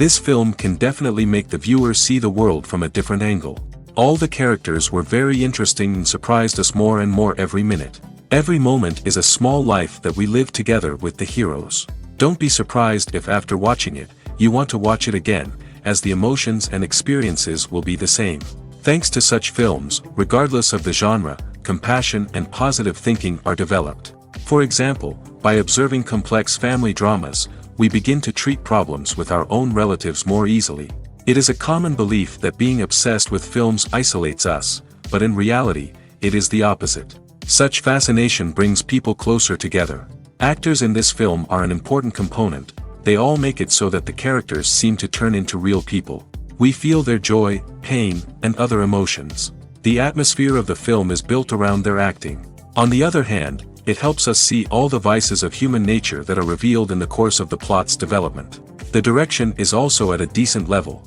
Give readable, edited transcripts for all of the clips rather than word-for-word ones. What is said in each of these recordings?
This film can definitely make the viewer see the world from a different angle. All the characters were very interesting and surprised us more and more every minute. Every moment is a small life that we live together with the heroes. Don't be surprised if after watching it, you want to watch it again, as the emotions and experiences will be the same. Thanks to such films, regardless of the genre, compassion and positive thinking are developed. For example, by observing complex family dramas, we begin to treat problems with our own relatives more easily. It is a common belief that being obsessed with films isolates us, but in reality, it is the opposite. Such fascination brings people closer together. Actors in this film are an important component. They all make it so that the characters seem to turn into real people. We feel their joy, pain, and other emotions. The atmosphere of the film is built around their acting. On the other hand, it helps us see all the vices of human nature that are revealed in the course of the plot's development. The direction is also at a decent level.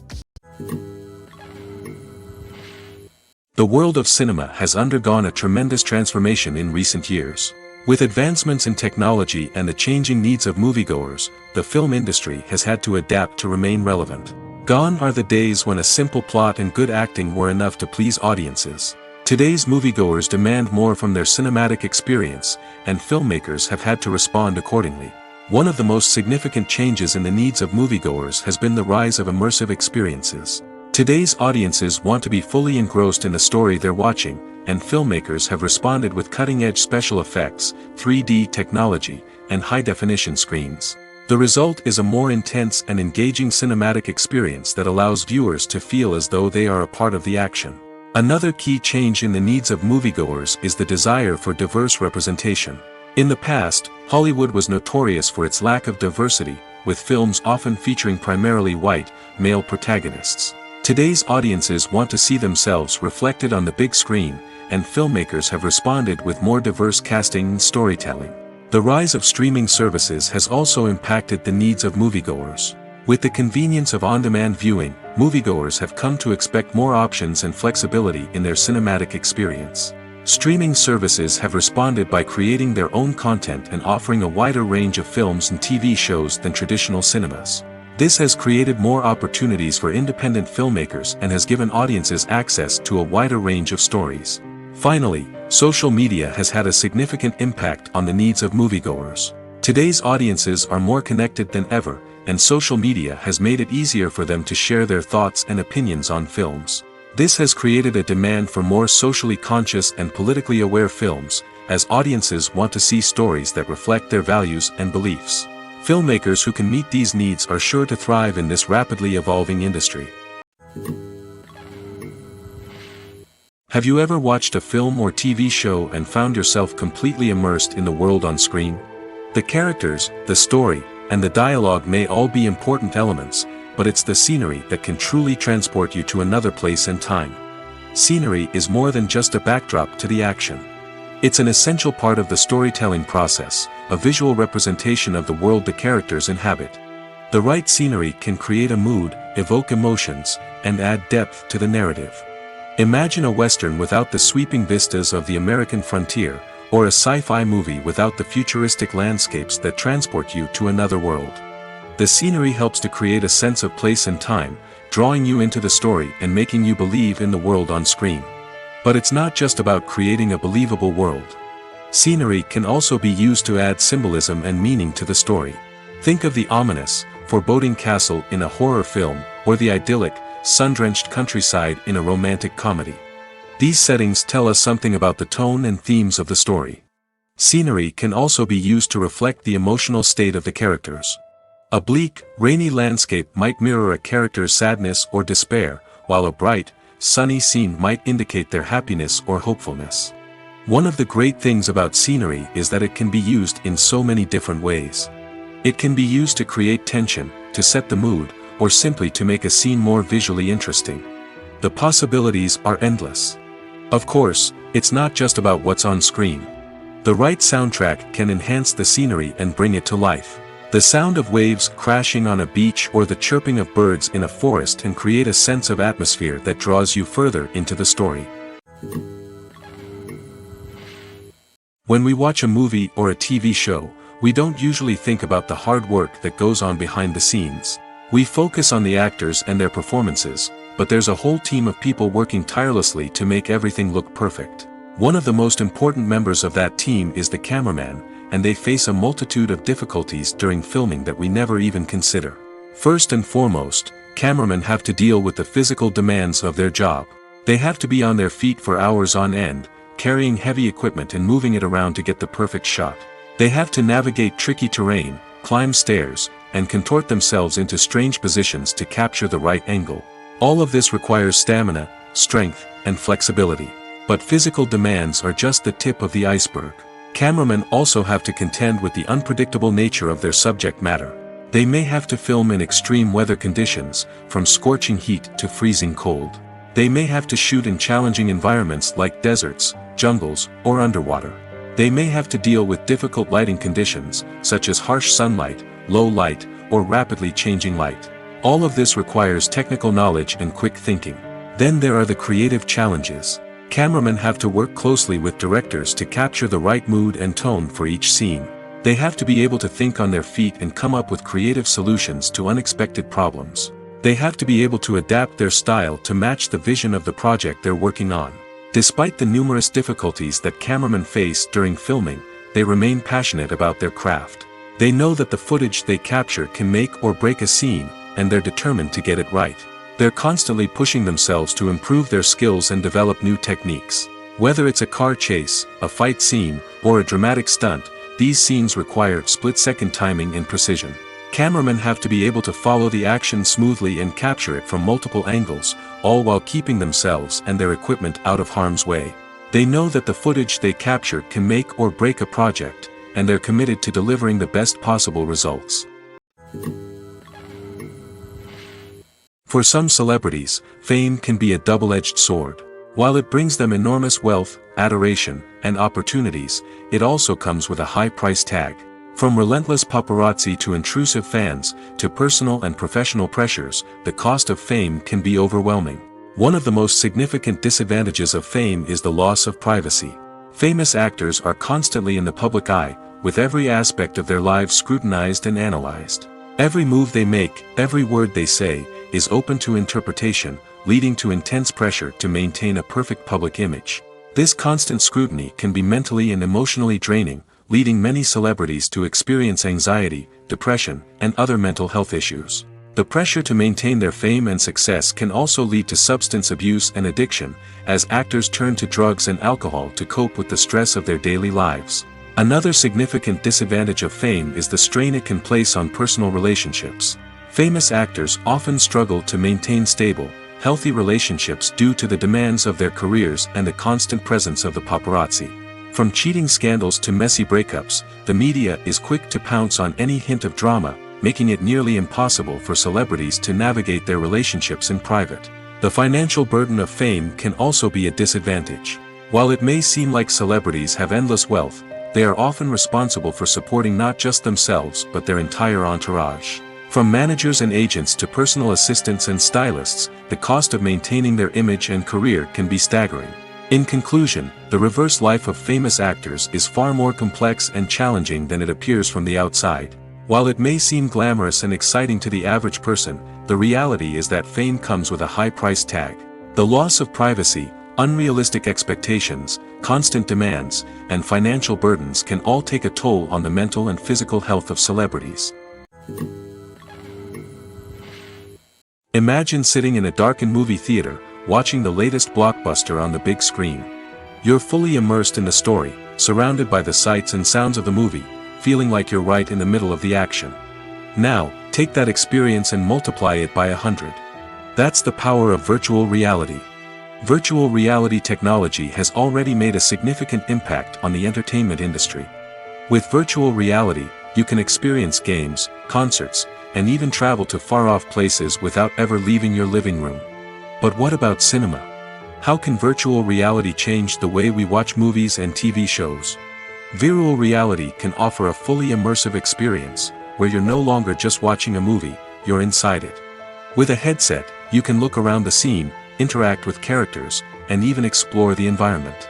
The world of cinema has undergone a tremendous transformation in recent years. With advancements in technology and the changing needs of moviegoers, the film industry has had to adapt to remain relevant. Gone are the days when a simple plot and good acting were enough to please audiences. Today's moviegoers demand more from their cinematic experience, and filmmakers have had to respond accordingly. One of the most significant changes in the needs of moviegoers has been the rise of immersive experiences. Today's audiences want to be fully engrossed in the story they're watching, and filmmakers have responded with cutting-edge special effects, 3D technology, and high-definition screens. The result is a more intense and engaging cinematic experience that allows viewers to feel as though they are a part of the action. Another key change in the needs of moviegoers is the desire for diverse representation. In the past, Hollywood was notorious for its lack of diversity, with films often featuring primarily white, male protagonists. Today's audiences want to see themselves reflected on the big screen, and filmmakers have responded with more diverse casting and storytelling. The rise of streaming services has also impacted the needs of moviegoers. With the convenience of on-demand viewing, moviegoers have come to expect more options and flexibility in their cinematic experience. Streaming services have responded by creating their own content and offering a wider range of films and TV shows than traditional cinemas. This has created more opportunities for independent filmmakers and has given audiences access to a wider range of stories. Finally, social media has had a significant impact on the needs of moviegoers. Today's audiences are more connected than ever, and social media has made it easier for them to share their thoughts and opinions on films. This has created a demand for more socially conscious and politically aware films, as audiences want to see stories that reflect their values and beliefs. Filmmakers who can meet these needs are sure to thrive in this rapidly evolving industry. Have you ever watched a film or TV show and found yourself completely immersed in the world on screen? The characters, the story, and the dialogue may all be important elements, but it's the scenery that can truly transport you to another place and time. Scenery is more than just a backdrop to the action. It's an essential part of the storytelling process, a visual representation of the world the characters inhabit. The right scenery can create a mood, evoke emotions, and add depth to the narrative. Imagine a Western without the sweeping vistas of the American frontier, or a sci-fi movie without the futuristic landscapes that transport you to another world. The scenery helps to create a sense of place and time, drawing you into the story and making you believe in the world on screen. But it's not just about creating a believable world. Scenery can also be used to add symbolism and meaning to the story. Think of the ominous, foreboding castle in a horror film, or the idyllic, sun-drenched countryside in a romantic comedy. These settings tell us something about the tone and themes of the story. Scenery can also be used to reflect the emotional state of the characters. A bleak, rainy landscape might mirror a character's sadness or despair, while a bright, sunny scene might indicate their happiness or hopefulness. One of the great things about scenery is that it can be used in so many different ways. It can be used to create tension, to set the mood, or simply to make a scene more visually interesting. The possibilities are endless. Of course, it's not just about what's on screen. The right soundtrack can enhance the scenery and bring it to life. The sound of waves crashing on a beach or the chirping of birds in a forest can create a sense of atmosphere that draws you further into the story. When we watch a movie or a TV show, we don't usually think about the hard work that goes on behind the scenes. We focus on the actors and their performances, but there's a whole team of people working tirelessly to make everything look perfect. One of the most important members of that team is the cameraman, and they face a multitude of difficulties during filming that we never even consider. First and foremost, cameramen have to deal with the physical demands of their job. They have to be on their feet for hours on end, carrying heavy equipment and moving it around to get the perfect shot. They have to navigate tricky terrain, climb stairs, and contort themselves into strange positions to capture the right angle. All of this requires stamina, strength, and flexibility. But physical demands are just the tip of the iceberg. Cameramen also have to contend with the unpredictable nature of their subject matter. They may have to film in extreme weather conditions, from scorching heat to freezing cold. They may have to shoot in challenging environments like deserts, jungles, or underwater. They may have to deal with difficult lighting conditions, such as harsh sunlight, low light, or rapidly changing light. All of this requires technical knowledge and quick thinking. Then there are the creative challenges. Cameramen have to work closely with directors to capture the right mood and tone for each scene. They have to be able to think on their feet and come up with creative solutions to unexpected problems. They have to be able to adapt their style to match the vision of the project they're working on. Despite the numerous difficulties that cameramen face during filming, they remain passionate about their craft. They know that the footage they capture can make or break a scene, and they're determined to get it right. They're constantly pushing themselves to improve their skills and develop new techniques. Whether it's a car chase, a fight scene, or a dramatic stunt, these scenes require split-second timing and precision. Cameramen have to be able to follow the action smoothly and capture it from multiple angles, all while keeping themselves and their equipment out of harm's way. They know that the footage they capture can make or break a project, and they're committed to delivering the best possible results. For some celebrities, fame can be a double-edged sword. While it brings them enormous wealth, adoration, and opportunities, it also comes with a high price tag. From relentless paparazzi to intrusive fans, to personal and professional pressures, the cost of fame can be overwhelming. One of the most significant disadvantages of fame is the loss of privacy. Famous actors are constantly in the public eye, with every aspect of their lives scrutinized and analyzed. Every move they make, every word they say, is open to interpretation, leading to intense pressure to maintain a perfect public image. This constant scrutiny can be mentally and emotionally draining, leading many celebrities to experience anxiety, depression, and other mental health issues. The pressure to maintain their fame and success can also lead to substance abuse and addiction, as actors turn to drugs and alcohol to cope with the stress of their daily lives. Another significant disadvantage of fame is the strain it can place on personal relationships. Famous actors often struggle to maintain stable, healthy relationships due to the demands of their careers and the constant presence of the paparazzi. From cheating scandals to messy breakups, the media is quick to pounce on any hint of drama, making it nearly impossible for celebrities to navigate their relationships in private. The financial burden of fame can also be a disadvantage. While it may seem like celebrities have endless wealth, they are often responsible for supporting not just themselves but their entire entourage. From managers and agents to personal assistants and stylists, the cost of maintaining their image and career can be staggering. In conclusion, the reverse life of famous actors is far more complex and challenging than it appears from the outside. While it may seem glamorous and exciting to the average person, the reality is that fame comes with a high price tag. The loss of privacy, unrealistic expectations, constant demands, and financial burdens can all take a toll on the mental and physical health of celebrities. Imagine sitting in a darkened movie theater, watching the latest blockbuster on the big screen. You're fully immersed in the story, surrounded by the sights and sounds of the movie, feeling like you're right in the middle of the action. Now, take that experience and multiply it by 100. That's the power of virtual reality. Virtual reality technology has already made a significant impact on the entertainment industry. With virtual reality, you can experience games, concerts, and even travel to far-off places without ever leaving your living room. But what about cinema? How can virtual reality change the way we watch movies and TV shows? Virtual reality can offer a fully immersive experience, where you're no longer just watching a movie, you're inside it. With a headset, you can look around the scene, interact with characters, and even explore the environment.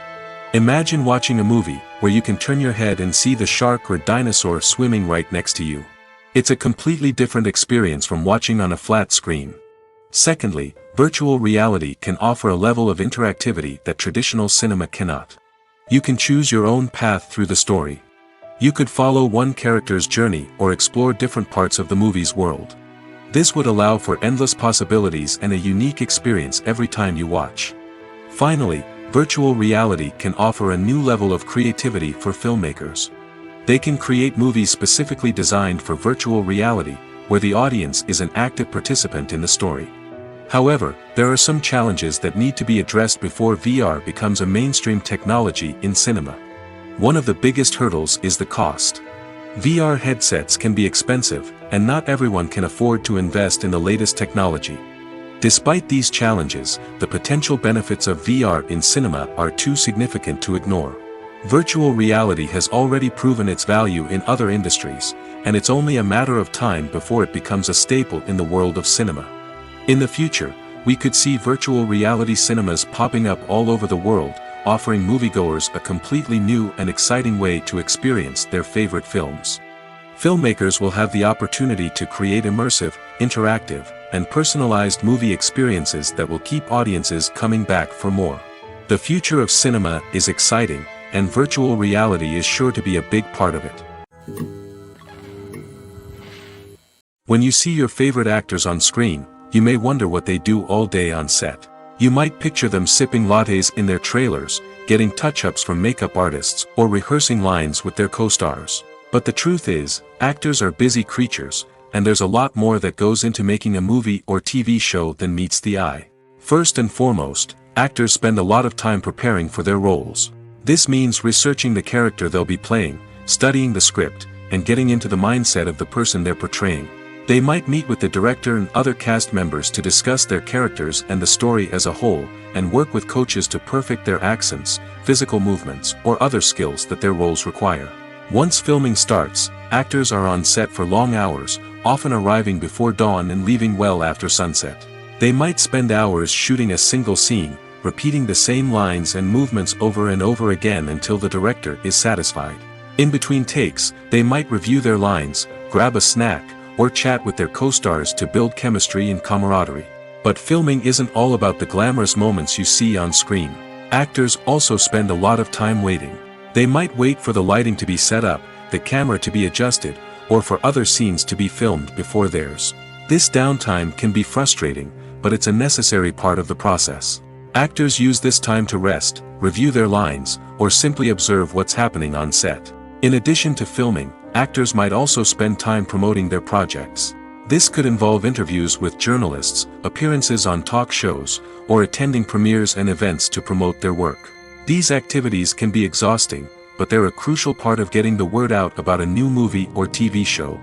Imagine watching a movie, where you can turn your head and see the shark or dinosaur swimming right next to you. It's a completely different experience from watching on a flat screen. Secondly, virtual reality can offer a level of interactivity that traditional cinema cannot. You can choose your own path through the story. You could follow one character's journey or explore different parts of the movie's world. This would allow for endless possibilities and a unique experience every time you watch. Finally, virtual reality can offer a new level of creativity for filmmakers. They can create movies specifically designed for virtual reality, where the audience is an active participant in the story. However, there are some challenges that need to be addressed before VR becomes a mainstream technology in cinema. One of the biggest hurdles is the cost. VR headsets can be expensive, and not everyone can afford to invest in the latest technology. Despite these challenges, the potential benefits of VR in cinema are too significant to ignore. Virtual reality has already proven its value in other industries, and it's only a matter of time before it becomes a staple in the world of cinema. In the future, we could see virtual reality cinemas popping up all over the world, offering moviegoers a completely new and exciting way to experience their favorite films. Filmmakers will have the opportunity to create immersive, interactive, and personalized movie experiences that will keep audiences coming back for more. The future of cinema is exciting, and virtual reality is sure to be a big part of it. When you see your favorite actors on screen, you may wonder what they do all day on set. You might picture them sipping lattes in their trailers, getting touch-ups from makeup artists, or rehearsing lines with their co-stars. But the truth is, actors are busy creatures, and there's a lot more that goes into making a movie or TV show than meets the eye. First and foremost, actors spend a lot of time preparing for their roles. This means researching the character they'll be playing, studying the script, and getting into the mindset of the person they're portraying. They might meet with the director and other cast members to discuss their characters and the story as a whole, and work with coaches to perfect their accents, physical movements, or other skills that their roles require. Once filming starts, actors are on set for long hours, often arriving before dawn and leaving well after sunset. They might spend hours shooting a single scene, repeating the same lines and movements over and over again until the director is satisfied. In between takes, they might review their lines, grab a snack, or chat with their co-stars to build chemistry and camaraderie. But filming isn't all about the glamorous moments you see on screen. Actors also spend a lot of time waiting. They might wait for the lighting to be set up, the camera to be adjusted, or for other scenes to be filmed before theirs. This downtime can be frustrating, but it's a necessary part of the process. Actors use this time to rest, review their lines, or simply observe what's happening on set. In addition to filming, actors might also spend time promoting their projects. This could involve interviews with journalists, appearances on talk shows, or attending premieres and events to promote their work. These activities can be exhausting, but they're a crucial part of getting the word out about a new movie or TV show.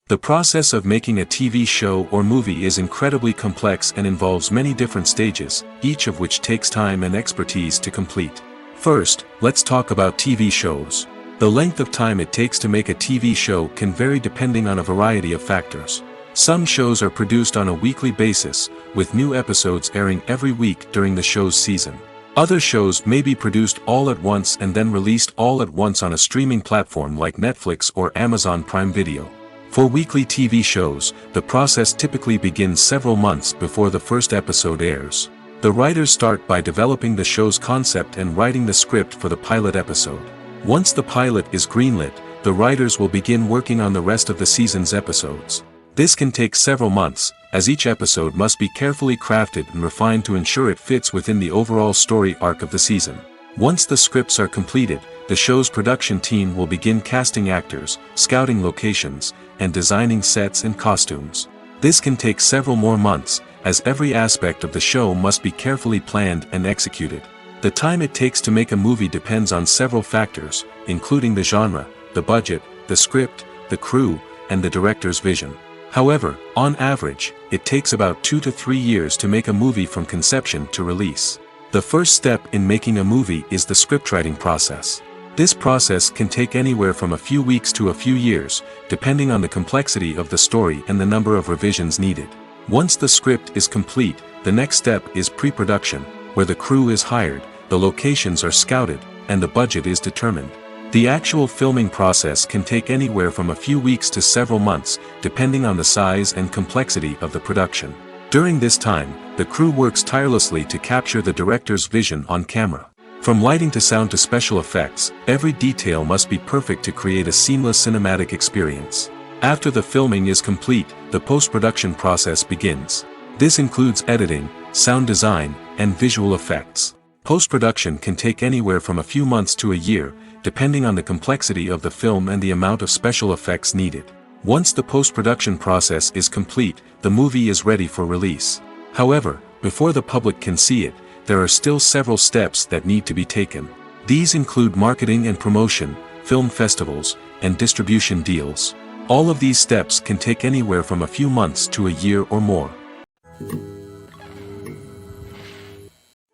The process of making a TV show or movie is incredibly complex and involves many different stages, each of which takes time and expertise to complete. First, let's talk about TV shows. The length of time it takes to make a TV show can vary depending on a variety of factors. Some shows are produced on a weekly basis, with new episodes airing every week during the show's season. Other shows may be produced all at once and then released all at once on a streaming platform like Netflix or Amazon Prime Video. For weekly TV shows, the process typically begins several months before the first episode airs. The writers start by developing the show's concept and writing the script for the pilot episode. Once the pilot is greenlit, the writers will begin working on the rest of the season's episodes. This can take several months, as each episode must be carefully crafted and refined to ensure it fits within the overall story arc of the season. Once the scripts are completed, the show's production team will begin casting actors, scouting locations, and designing sets and costumes. This can take several more months, as every aspect of the show must be carefully planned and executed. The time it takes to make a movie depends on several factors, including the genre, the budget, the script, the crew, and the director's vision. However, on average, it takes about 2 to 3 years to make a movie from conception to release. The first step in making a movie is the scriptwriting process. This process can take anywhere from a few weeks to a few years, depending on the complexity of the story and the number of revisions needed. Once the script is complete, the next step is pre-production, where the crew is hired, the locations are scouted, and the budget is determined. The actual filming process can take anywhere from a few weeks to several months, depending on the size and complexity of the production. During this time, the crew works tirelessly to capture the director's vision on camera. From lighting to sound to special effects, every detail must be perfect to create a seamless cinematic experience. After the filming is complete, the post-production process begins. This includes editing, sound design, and visual effects. Post-production can take anywhere from a few months to a year, depending on the complexity of the film and the amount of special effects needed. Once the post-production process is complete, the movie is ready for release. However, before the public can see it, there are still several steps that need to be taken. These include marketing and promotion, film festivals, and distribution deals. All of these steps can take anywhere from a few months to a year or more.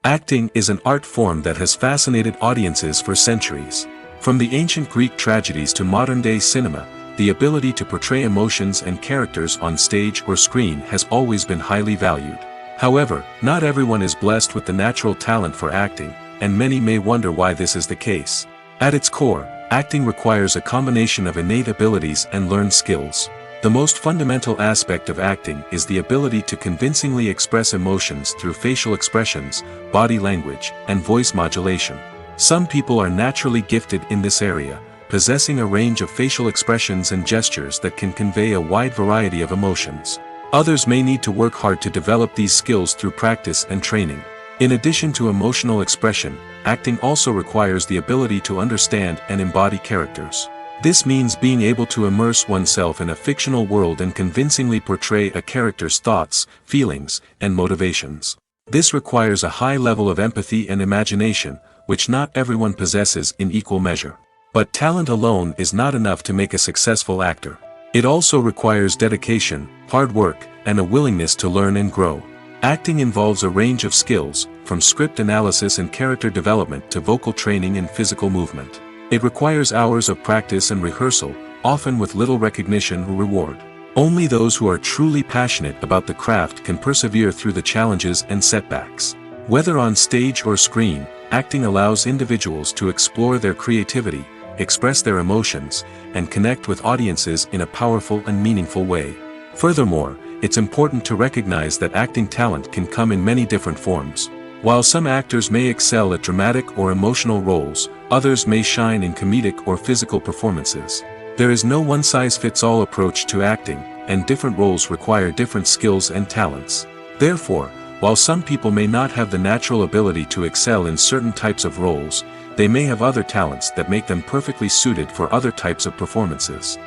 Acting is an art form that has fascinated audiences for centuries. From the ancient Greek tragedies to modern-day cinema, the ability to portray emotions and characters on stage or screen has always been highly valued. However, not everyone is blessed with the natural talent for acting, and many may wonder why this is the case. At its core, acting requires a combination of innate abilities and learned skills. The most fundamental aspect of acting is the ability to convincingly express emotions through facial expressions, body language, and voice modulation. Some people are naturally gifted in this area, possessing a range of facial expressions and gestures that can convey a wide variety of emotions. Others may need to work hard to develop these skills through practice and training. In addition to emotional expression, acting also requires the ability to understand and embody characters. This means being able to immerse oneself in a fictional world and convincingly portray a character's thoughts, feelings, and motivations. This requires a high level of empathy and imagination, which not everyone possesses in equal measure. But talent alone is not enough to make a successful actor. It also requires dedication, hard work, and a willingness to learn and grow. Acting involves a range of skills, from script analysis and character development to vocal training and physical movement. It requires hours of practice and rehearsal, often with little recognition or reward. Only those who are truly passionate about the craft can persevere through the challenges and setbacks. Whether on stage or screen, acting allows individuals to explore their creativity, express their emotions, and connect with audiences in a powerful and meaningful way. Furthermore, it's important to recognize that acting talent can come in many different forms. While some actors may excel at dramatic or emotional roles, others may shine in comedic or physical performances. There is no one-size-fits-all approach to acting, and different roles require different skills and talents. Therefore, while some people may not have the natural ability to excel in certain types of roles, they may have other talents that make them perfectly suited for other types of performances.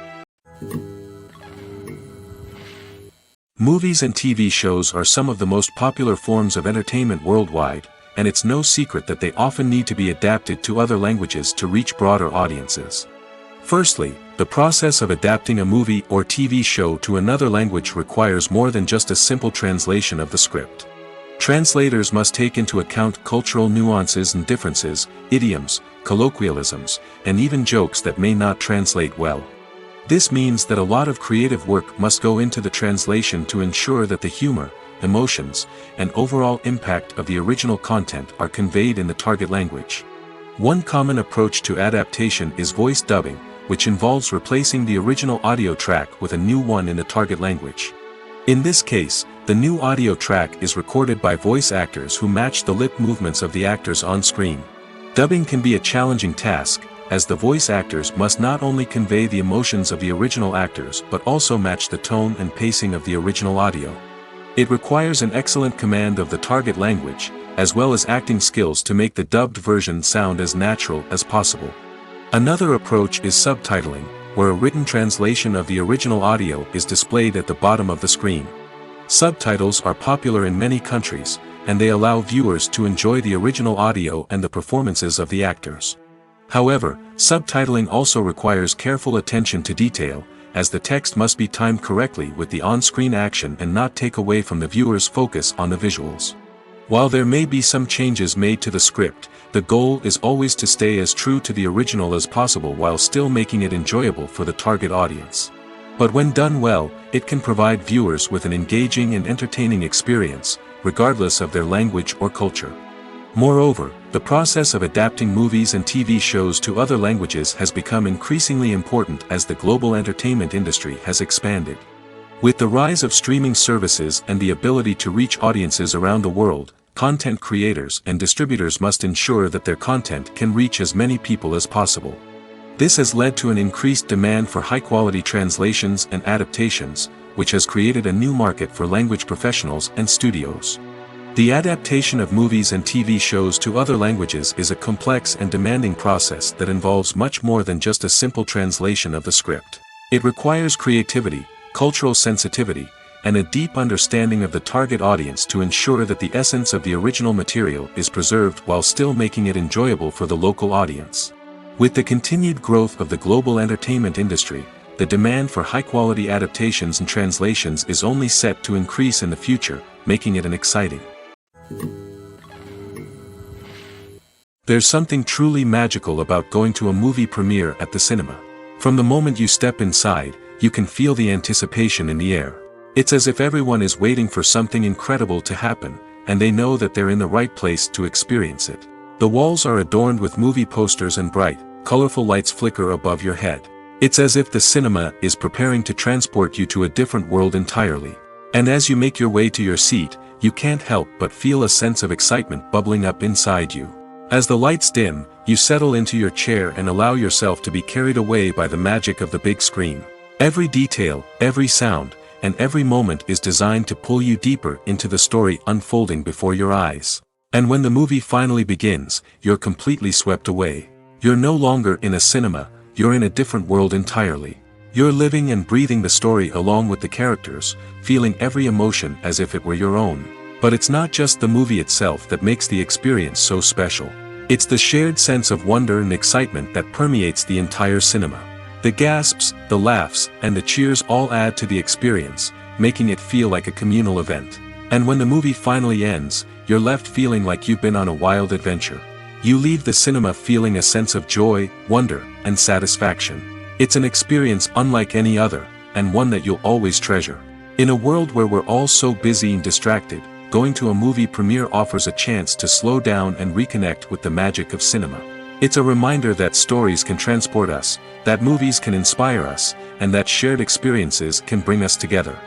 Movies and TV shows are some of the most popular forms of entertainment worldwide, and it's no secret that they often need to be adapted to other languages to reach broader audiences. Firstly, the process of adapting a movie or TV show to another language requires more than just a simple translation of the script. Translators must take into account cultural nuances and differences, idioms, colloquialisms, and even jokes that may not translate well. This means that a lot of creative work must go into the translation to ensure that the humor, emotions, and overall impact of the original content are conveyed in the target language. One common approach to adaptation is voice dubbing, which involves replacing the original audio track with a new one in the target language. In this case, the new audio track is recorded by voice actors who match the lip movements of the actors on screen. Dubbing can be a challenging task, as the voice actors must not only convey the emotions of the original actors but also match the tone and pacing of the original audio. It requires an excellent command of the target language, as well as acting skills to make the dubbed version sound as natural as possible. Another approach is subtitling, where a written translation of the original audio is displayed at the bottom of the screen. Subtitles are popular in many countries, and they allow viewers to enjoy the original audio and the performances of the actors. However, subtitling also requires careful attention to detail, as the text must be timed correctly with the on-screen action and not take away from the viewer's focus on the visuals. While there may be some changes made to the script, the goal is always to stay as true to the original as possible while still making it enjoyable for the target audience. But when done well, it can provide viewers with an engaging and entertaining experience, regardless of their language or culture. Moreover, the process of adapting movies and TV shows to other languages has become increasingly important as the global entertainment industry has expanded. With the rise of streaming services and the ability to reach audiences around the world, content creators and distributors must ensure that their content can reach as many people as possible. This has led to an increased demand for high-quality translations and adaptations, which has created a new market for language professionals and studios. The adaptation of movies and TV shows to other languages is a complex and demanding process that involves much more than just a simple translation of the script. It requires creativity, cultural sensitivity, and a deep understanding of the target audience to ensure that the essence of the original material is preserved while still making it enjoyable for the local audience. With the continued growth of the global entertainment industry, the demand for high-quality adaptations and translations is only set to increase in the future, making it an exciting. There's something truly magical about going to a movie premiere at the cinema. From the moment you step inside, you can feel the anticipation in the air. It's as if everyone is waiting for something incredible to happen, and they know that they're in the right place to experience it. The walls are adorned with movie posters and bright, colorful lights flicker above your head. It's as if the cinema is preparing to transport you to a different world entirely. And as you make your way to your seat, you can't help but feel a sense of excitement bubbling up inside you. As the lights dim, you settle into your chair and allow yourself to be carried away by the magic of the big screen. Every detail, every sound, and every moment is designed to pull you deeper into the story unfolding before your eyes. And when the movie finally begins, you're completely swept away. You're no longer in a cinema, you're in a different world entirely. You're living and breathing the story along with the characters, feeling every emotion as if it were your own. But it's not just the movie itself that makes the experience so special. It's the shared sense of wonder and excitement that permeates the entire cinema. The gasps, the laughs, and the cheers all add to the experience, making it feel like a communal event. And when the movie finally ends, you're left feeling like you've been on a wild adventure. You leave the cinema feeling a sense of joy, wonder, and satisfaction. It's an experience unlike any other, and one that you'll always treasure. In a world where we're all so busy and distracted, going to a movie premiere offers a chance to slow down and reconnect with the magic of cinema. It's a reminder that stories can transport us, that movies can inspire us, and that shared experiences can bring us together.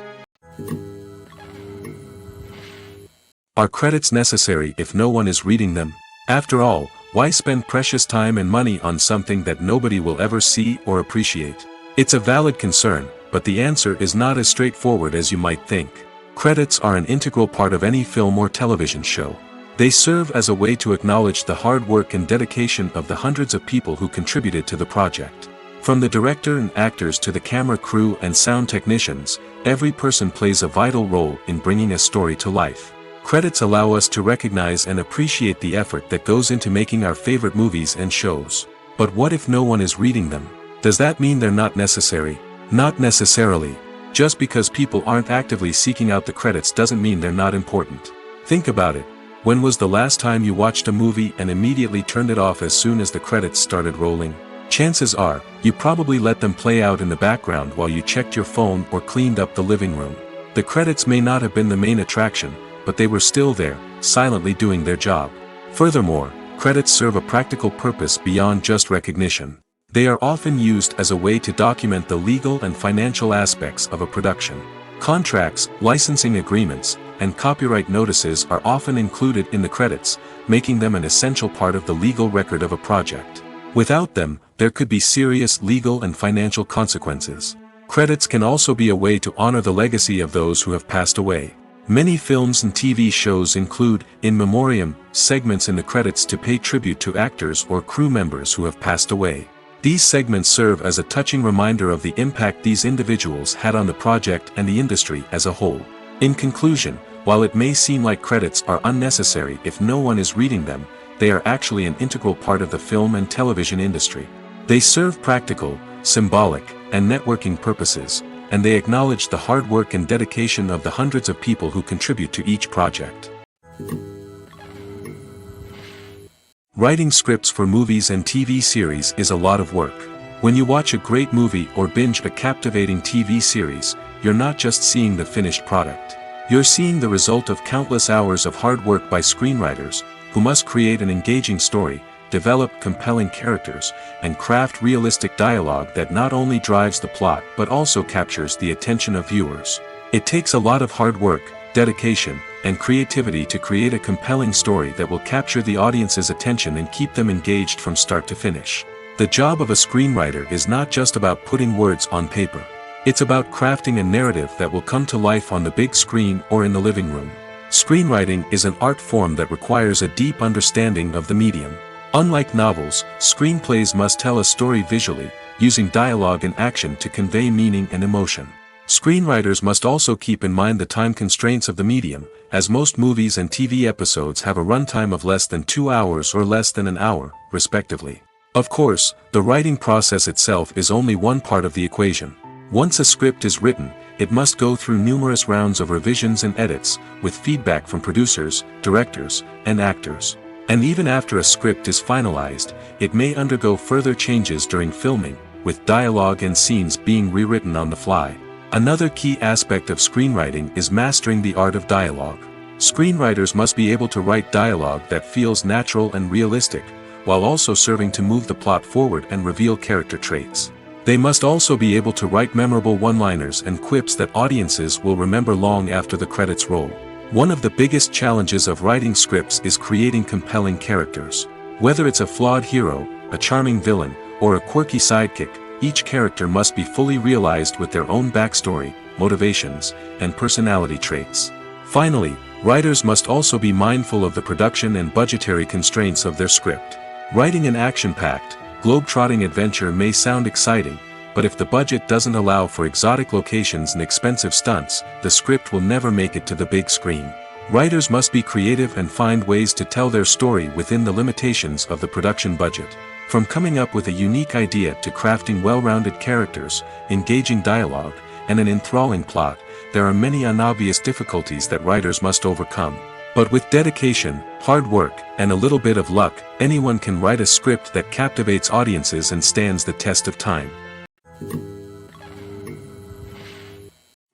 Are credits necessary if no one is reading them? After all, why spend precious time and money on something that nobody will ever see or appreciate? It's a valid concern, but the answer is not as straightforward as you might think. Credits are an integral part of any film or television show. They serve as a way to acknowledge the hard work and dedication of the hundreds of people who contributed to the project. From the director and actors to the camera crew and sound technicians, every person plays a vital role in bringing a story to life. Credits allow us to recognize and appreciate the effort that goes into making our favorite movies and shows. But what if no one is reading them? Does that mean they're not necessary? Not necessarily. Just because people aren't actively seeking out the credits doesn't mean they're not important. Think about it. When was the last time you watched a movie and immediately turned it off as soon as the credits started rolling? Chances are, you probably let them play out in the background while you checked your phone or cleaned up the living room. The credits may not have been the main attraction, but they were still there, silently doing their job. Furthermore, credits serve a practical purpose beyond just recognition. They are often used as a way to document the legal and financial aspects of a production. Contracts, licensing agreements, and copyright notices are often included in the credits, making them an essential part of the legal record of a project. Without them, there could be serious legal and financial consequences. Credits can also be a way to honor the legacy of those who have passed away. Many films and TV shows include, in memoriam, segments in the credits to pay tribute to actors or crew members who have passed away. These segments serve as a touching reminder of the impact these individuals had on the project and the industry as a whole. In conclusion, while it may seem like credits are unnecessary if no one is reading them, they are actually an integral part of the film and television industry. They serve practical, symbolic, and networking purposes, and they acknowledge the hard work and dedication of the hundreds of people who contribute to each project. Writing scripts for movies and TV series is a lot of work. When you watch a great movie or binge a captivating TV series, you're not just seeing the finished product. You're seeing the result of countless hours of hard work by screenwriters, who must create an engaging story, develop compelling characters, and craft realistic dialogue that not only drives the plot but also captures the attention of viewers. It takes a lot of hard work, dedication, and creativity to create a compelling story that will capture the audience's attention and keep them engaged from start to finish. The job of a screenwriter is not just about putting words on paper. It's about crafting a narrative that will come to life on the big screen or in the living room. Screenwriting is an art form that requires a deep understanding of the medium. Unlike novels, screenplays must tell a story visually, using dialogue and action to convey meaning and emotion. Screenwriters must also keep in mind the time constraints of the medium, as most movies and TV episodes have a runtime of less than 2 hours or less than an hour, respectively. Of course, the writing process itself is only one part of the equation. Once a script is written, it must go through numerous rounds of revisions and edits, with feedback from producers, directors, and actors. And even after a script is finalized, it may undergo further changes during filming, with dialogue and scenes being rewritten on the fly. Another key aspect of screenwriting is mastering the art of dialogue. Screenwriters must be able to write dialogue that feels natural and realistic, while also serving to move the plot forward and reveal character traits. They must also be able to write memorable one-liners and quips that audiences will remember long after the credits roll. One of the biggest challenges of writing scripts is creating compelling characters. Whether it's a flawed hero, a charming villain, or a quirky sidekick, each character must be fully realized with their own backstory, motivations, and personality traits. Finally, writers must also be mindful of the production and budgetary constraints of their script. Writing an action-packed, globe-trotting adventure may sound exciting, but if the budget doesn't allow for exotic locations and expensive stunts, the script will never make it to the big screen. Writers must be creative and find ways to tell their story within the limitations of the production budget. From coming up with a unique idea to crafting well-rounded characters, engaging dialogue, and an enthralling plot, there are many unobvious difficulties that writers must overcome. But with dedication, hard work, and a little bit of luck, anyone can write a script that captivates audiences and stands the test of time.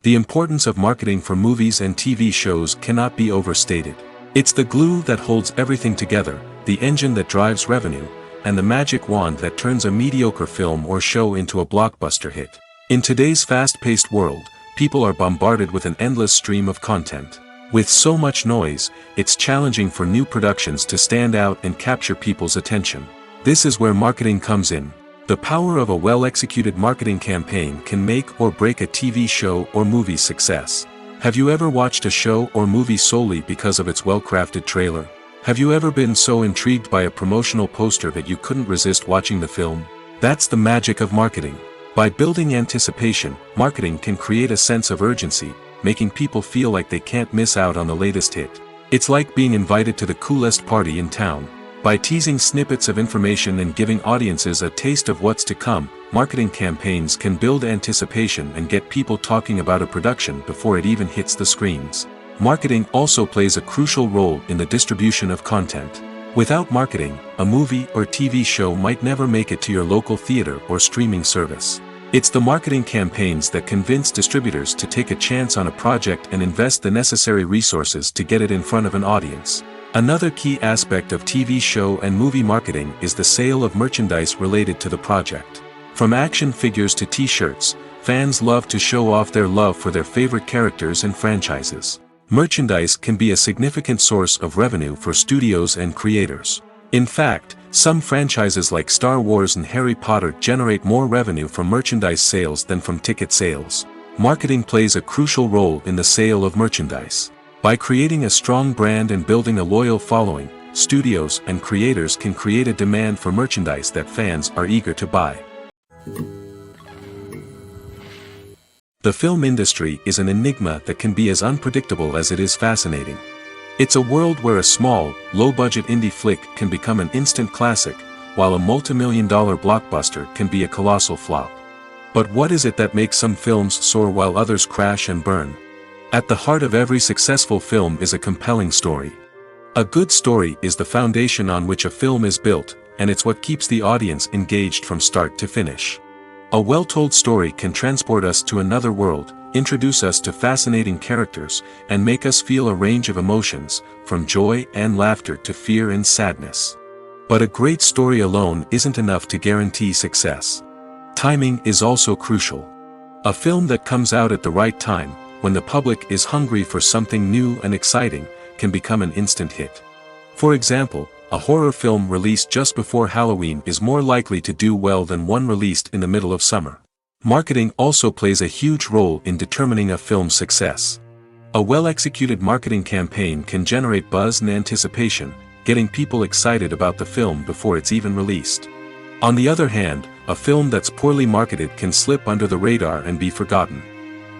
The importance of marketing for movies and TV shows cannot be overstated. It's the glue that holds everything together, the engine that drives revenue, and the magic wand that turns a mediocre film or show into a blockbuster hit. In today's fast-paced world, people are bombarded with an endless stream of content. With so much noise, it's challenging for new productions to stand out and capture people's attention. This is where marketing comes in. The power of a well-executed marketing campaign can make or break a TV show or movie's success. Have you ever watched a show or movie solely because of its well-crafted trailer? Have you ever been so intrigued by a promotional poster that you couldn't resist watching the film? That's the magic of marketing. By building anticipation, marketing can create a sense of urgency, making people feel like they can't miss out on the latest hit. It's like being invited to the coolest party in town. By teasing snippets of information and giving audiences a taste of what's to come, marketing campaigns can build anticipation and get people talking about a production before it even hits the screens. Marketing also plays a crucial role in the distribution of content. Without marketing, a movie or TV show might never make it to your local theater or streaming service. It's the marketing campaigns that convince distributors to take a chance on a project and invest the necessary resources to get it in front of an audience. Another key aspect of TV show and movie marketing is the sale of merchandise related to the project. From action figures to t-shirts, fans love to show off their love for their favorite characters and franchises. Merchandise can be a significant source of revenue for studios and creators. In fact, some franchises like Star Wars and Harry Potter generate more revenue from merchandise sales than from ticket sales. Marketing plays a crucial role in the sale of merchandise. By creating a strong brand and building a loyal following, studios and creators can create a demand for merchandise that fans are eager to buy. The film industry is an enigma that can be as unpredictable as it is fascinating. It's a world where a small, low-budget indie flick can become an instant classic, while a multi-million-dollar blockbuster can be a colossal flop. But what is it that makes some films soar while others crash and burn? At the heart of every successful film is a compelling story. A good story is the foundation on which a film is built, and it's what keeps the audience engaged from start to finish. A well-told story can transport us to another world, introduce us to fascinating characters, and make us feel a range of emotions, from joy and laughter to fear and sadness. But a great story alone isn't enough to guarantee success. Timing is also crucial. A film that comes out at the right time, when the public is hungry for something new and exciting, can become an instant hit. For example, a horror film released just before Halloween is more likely to do well than one released in the middle of summer. Marketing also plays a huge role in determining a film's success. A well-executed marketing campaign can generate buzz and anticipation, getting people excited about the film before it's even released. On the other hand, a film that's poorly marketed can slip under the radar and be forgotten.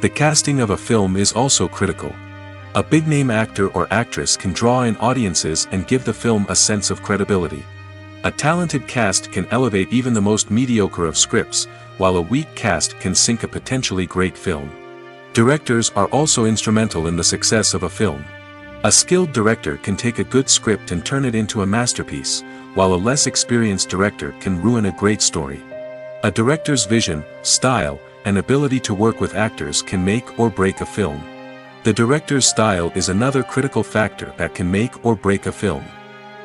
The casting of a film is also critical. A big-name actor or actress can draw in audiences and give the film a sense of credibility. A talented cast can elevate even the most mediocre of scripts, while a weak cast can sink a potentially great film. Directors are also instrumental in the success of a film. A skilled director can take a good script and turn it into a masterpiece, while a less experienced director can ruin a great story. A director's vision, style, and ability to work with actors can make or break a film. The director's style is another critical factor that can make or break a film.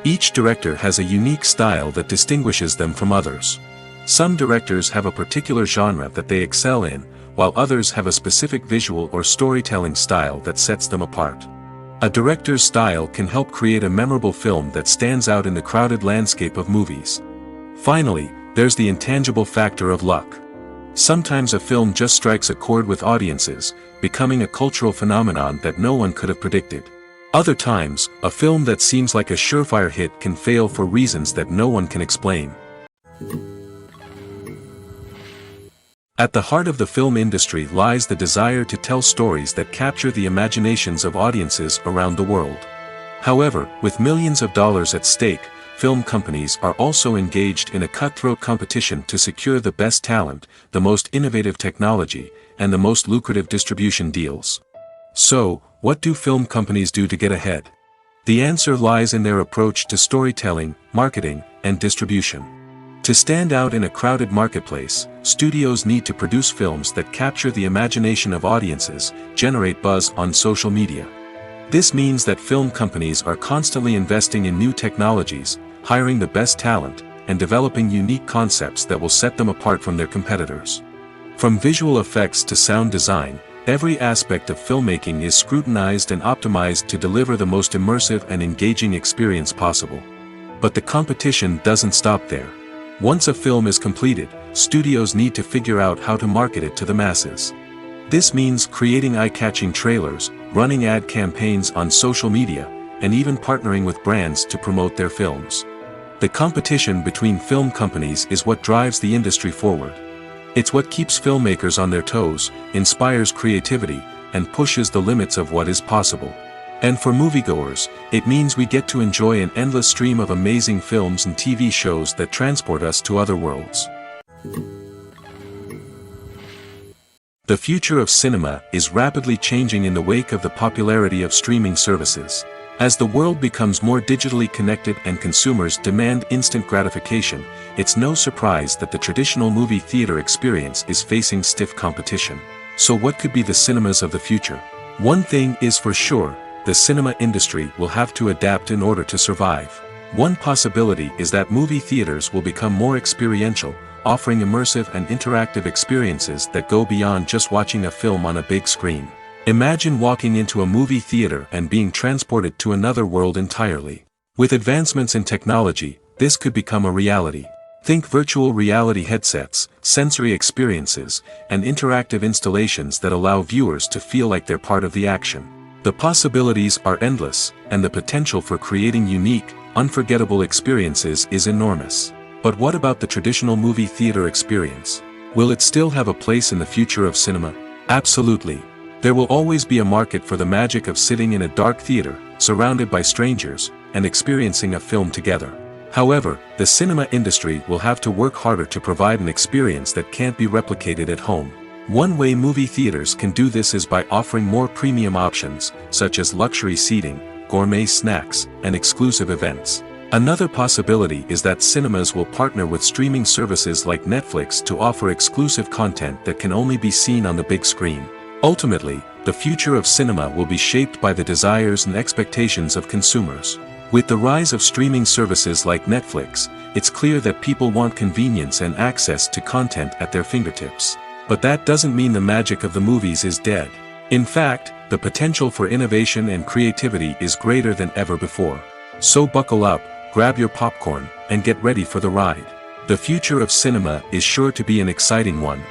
Each director has a unique style that distinguishes them from others. Some directors have a particular genre that they excel in, while others have a specific visual or storytelling style that sets them apart. A director's style can help create a memorable film that stands out in the crowded landscape of movies. Finally, there's the intangible factor of luck. Sometimes a film just strikes a chord with audiences, becoming a cultural phenomenon that no one could have predicted. Other times, a film that seems like a surefire hit can fail for reasons that no one can explain. At the heart of the film industry lies the desire to tell stories that capture the imaginations of audiences around the world. However, with millions of dollars at stake, film companies are also engaged in a cutthroat competition to secure the best talent, the most innovative technology, and the most lucrative distribution deals. So, what do film companies do to get ahead? The answer lies in their approach to storytelling, marketing, and distribution. To stand out in a crowded marketplace, studios need to produce films that capture the imagination of audiences, generate buzz on social media. This means that film companies are constantly investing in new technologies, hiring the best talent, and developing unique concepts that will set them apart from their competitors. From visual effects to sound design, every aspect of filmmaking is scrutinized and optimized to deliver the most immersive and engaging experience possible. But the competition doesn't stop there. Once a film is completed, studios need to figure out how to market it to the masses. This means creating eye-catching trailers, running ad campaigns on social media, and even partnering with brands to promote their films. The competition between film companies is what drives the industry forward. It's what keeps filmmakers on their toes, inspires creativity, and pushes the limits of what is possible. And for moviegoers, it means we get to enjoy an endless stream of amazing films and TV shows that transport us to other worlds. The future of cinema is rapidly changing in the wake of the popularity of streaming services. As the world becomes more digitally connected and consumers demand instant gratification, it's no surprise that the traditional movie theater experience is facing stiff competition. So what could be the cinemas of the future? One thing is for sure, the cinema industry will have to adapt in order to survive. One possibility is that movie theaters will become more experiential, offering immersive and interactive experiences that go beyond just watching a film on a big screen. Imagine walking into a movie theater and being transported to another world entirely. With advancements in technology, this could become a reality. Think virtual reality headsets, sensory experiences, and interactive installations that allow viewers to feel like they're part of the action. The possibilities are endless, and the potential for creating unique, unforgettable experiences is enormous. But what about the traditional movie theater experience? Will it still have a place in the future of cinema? Absolutely. There will always be a market for the magic of sitting in a dark theater, surrounded by strangers, and experiencing a film together. However, the cinema industry will have to work harder to provide an experience that can't be replicated at home. One way movie theaters can do this is by offering more premium options, such as luxury seating, gourmet snacks, and exclusive events. Another possibility is that cinemas will partner with streaming services like Netflix to offer exclusive content that can only be seen on the big screen. Ultimately, the future of cinema will be shaped by the desires and expectations of consumers. With the rise of streaming services like Netflix, it's clear that people want convenience and access to content at their fingertips. But that doesn't mean the magic of the movies is dead. In fact, the potential for innovation and creativity is greater than ever before. So buckle up, grab your popcorn, and get ready for the ride. The future of cinema is sure to be an exciting one.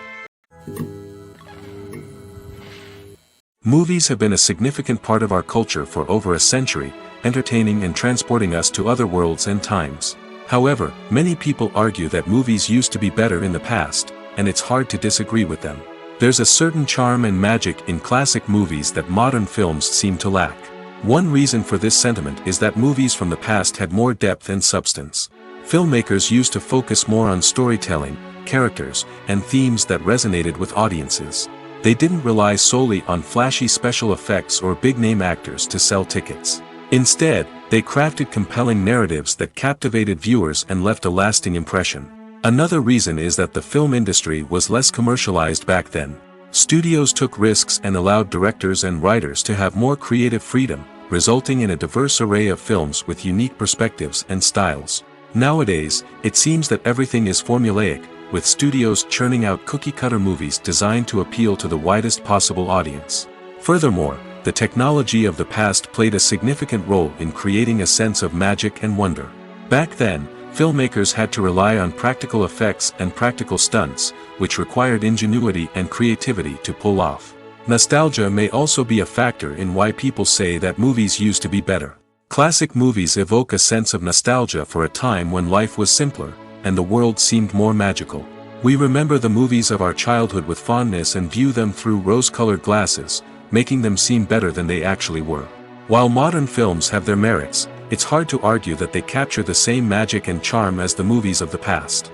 Movies have been a significant part of our culture for over a century, entertaining and transporting us to other worlds and times. However, many people argue that movies used to be better in the past, and it's hard to disagree with them. There's a certain charm and magic in classic movies that modern films seem to lack. One reason for this sentiment is that movies from the past had more depth and substance. Filmmakers used to focus more on storytelling, characters, and themes that resonated with audiences. They didn't rely solely on flashy special effects or big-name actors to sell tickets. Instead, they crafted compelling narratives that captivated viewers and left a lasting impression. Another reason is that the film industry was less commercialized back then. Studios took risks and allowed directors and writers to have more creative freedom, resulting in a diverse array of films with unique perspectives and styles. Nowadays, it seems that everything is formulaic, with studios churning out cookie-cutter movies designed to appeal to the widest possible audience. Furthermore, the technology of the past played a significant role in creating a sense of magic and wonder. Back then, filmmakers had to rely on practical effects and practical stunts, which required ingenuity and creativity to pull off. Nostalgia may also be a factor in why people say that movies used to be better. Classic movies evoke a sense of nostalgia for a time when life was simpler, and the world seemed more magical. We remember the movies of our childhood with fondness and view them through rose-colored glasses, making them seem better than they actually were. While modern films have their merits, it's hard to argue that they capture the same magic and charm as the movies of the past.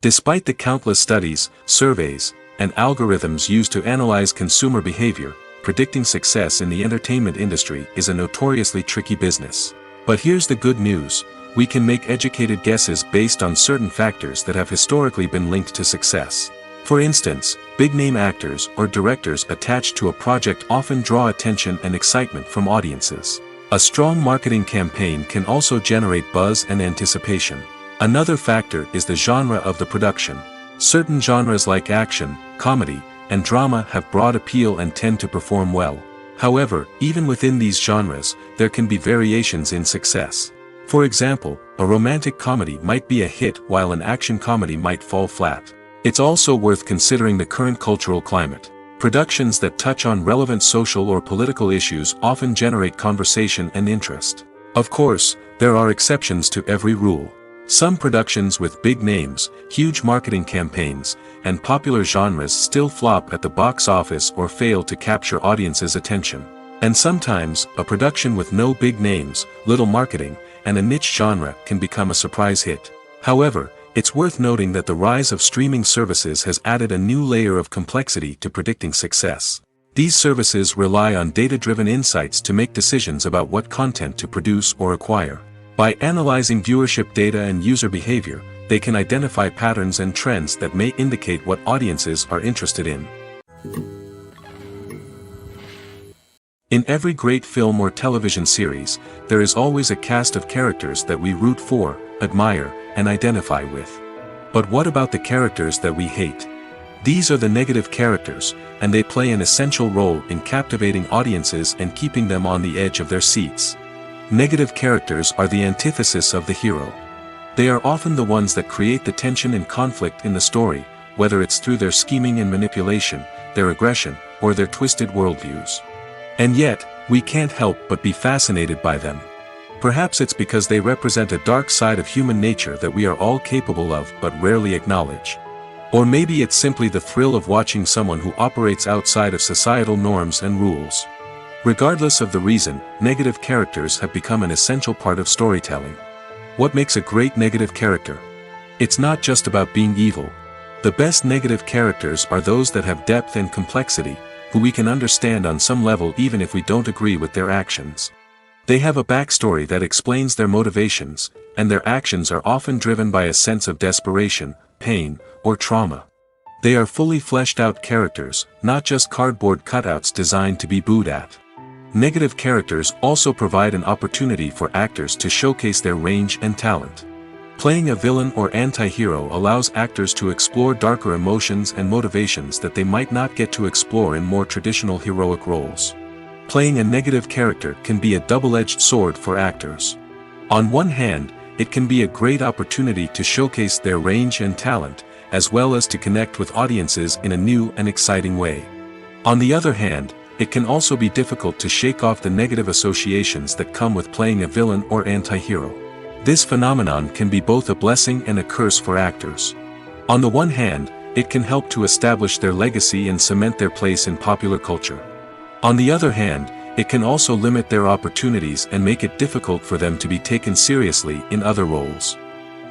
Despite the countless studies, surveys, and algorithms used to analyze consumer behavior, predicting success in the entertainment industry is a notoriously tricky business. But here's the good news: we can make educated guesses based on certain factors that have historically been linked to success. For instance, big-name actors or directors attached to a project often draw attention and excitement from audiences. A strong marketing campaign can also generate buzz and anticipation. Another factor is the genre of the production. Certain genres like action, comedy, and drama have broad appeal and tend to perform well. However, even within these genres, there can be variations in success. For example, a romantic comedy might be a hit while an action comedy might fall flat. It's also worth considering the current cultural climate. Productions that touch on relevant social or political issues often generate conversation and interest. Of course, there are exceptions to every rule. Some productions with big names, huge marketing campaigns, and popular genres still flop at the box office or fail to capture audiences' attention. And sometimes, a production with no big names, little marketing, and a niche genre can become a surprise hit. However, it's worth noting that the rise of streaming services has added a new layer of complexity to predicting success. These services rely on data-driven insights to make decisions about what content to produce or acquire. By analyzing viewership data and user behavior, they can identify patterns and trends that may indicate what audiences are interested in. In every great film or television series, there is always a cast of characters that we root for, admire, and identify with. But what about the characters that we hate? These are the negative characters, and they play an essential role in captivating audiences and keeping them on the edge of their seats. Negative characters are the antithesis of the hero. They are often the ones that create the tension and conflict in the story, whether it's through their scheming and manipulation, their aggression, or their twisted worldviews. And yet, we can't help but be fascinated by them. Perhaps it's because they represent a dark side of human nature that we are all capable of but rarely acknowledge. Or maybe it's simply the thrill of watching someone who operates outside of societal norms and rules. Regardless of the reason, negative characters have become an essential part of storytelling. What makes a great negative character? It's not just about being evil. The best negative characters are those that have depth and complexity, who we can understand on some level even if we don't agree with their actions. They have a backstory that explains their motivations, and their actions are often driven by a sense of desperation, pain, or trauma. They are fully fleshed out characters, not just cardboard cutouts designed to be booed at. Negative characters also provide an opportunity for actors to showcase their range and talent. Playing a villain or anti-hero allows actors to explore darker emotions and motivations that they might not get to explore in more traditional heroic roles. Playing a negative character can be a double-edged sword for actors. On one hand, it can be a great opportunity to showcase their range and talent, as well as to connect with audiences in a new and exciting way. On the other hand, it can also be difficult to shake off the negative associations that come with playing a villain or anti-hero. This phenomenon can be both a blessing and a curse for actors. On the one hand, it can help to establish their legacy and cement their place in popular culture. On the other hand, it can also limit their opportunities and make it difficult for them to be taken seriously in other roles.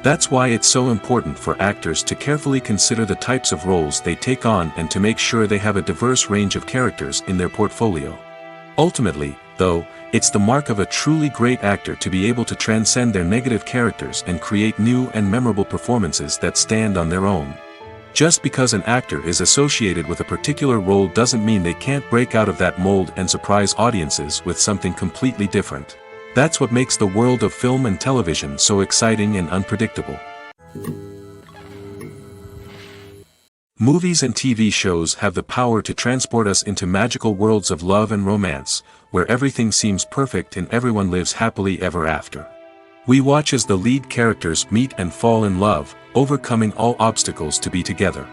That's why it's so important for actors to carefully consider the types of roles they take on and to make sure they have a diverse range of characters in their portfolio. Ultimately, though, it's the mark of a truly great actor to be able to transcend their negative characters and create new and memorable performances that stand on their own. Just because an actor is associated with a particular role doesn't mean they can't break out of that mold and surprise audiences with something completely different. That's what makes the world of film and television so exciting and unpredictable. Movies and TV shows have the power to transport us into magical worlds of love and romance, where everything seems perfect and everyone lives happily ever after. We watch as the lead characters meet and fall in love, overcoming all obstacles to be together.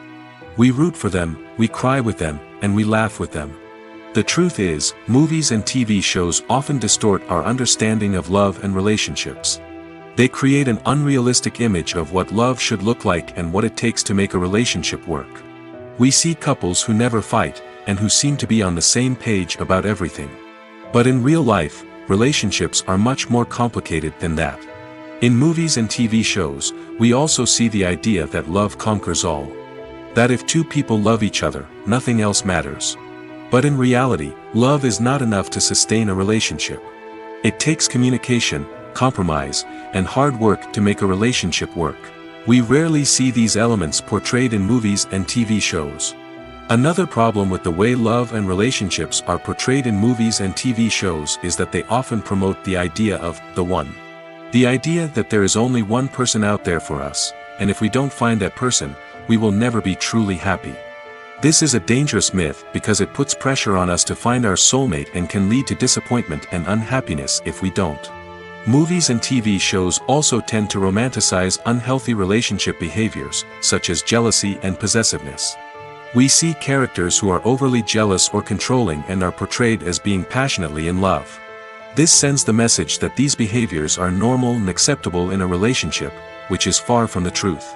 We root for them, we cry with them, and we laugh with them. The truth is, movies and TV shows often distort our understanding of love and relationships. They create an unrealistic image of what love should look like and what it takes to make a relationship work. We see couples who never fight, and who seem to be on the same page about everything. But in real life, relationships are much more complicated than that. In movies and TV shows, we also see the idea that love conquers all. That if two people love each other, nothing else matters. But in reality, love is not enough to sustain a relationship. It takes communication, compromise, and hard work to make a relationship work. We rarely see these elements portrayed in movies and TV shows. Another problem with the way love and relationships are portrayed in movies and TV shows is that they often promote the idea of the one. The idea that there is only one person out there for us, and if we don't find that person, we will never be truly happy. This is a dangerous myth because it puts pressure on us to find our soulmate and can lead to disappointment and unhappiness if we don't. Movies and TV shows also tend to romanticize unhealthy relationship behaviors, such as jealousy and possessiveness. We see characters who are overly jealous or controlling and are portrayed as being passionately in love. This sends the message that these behaviors are normal and acceptable in a relationship, which is far from the truth.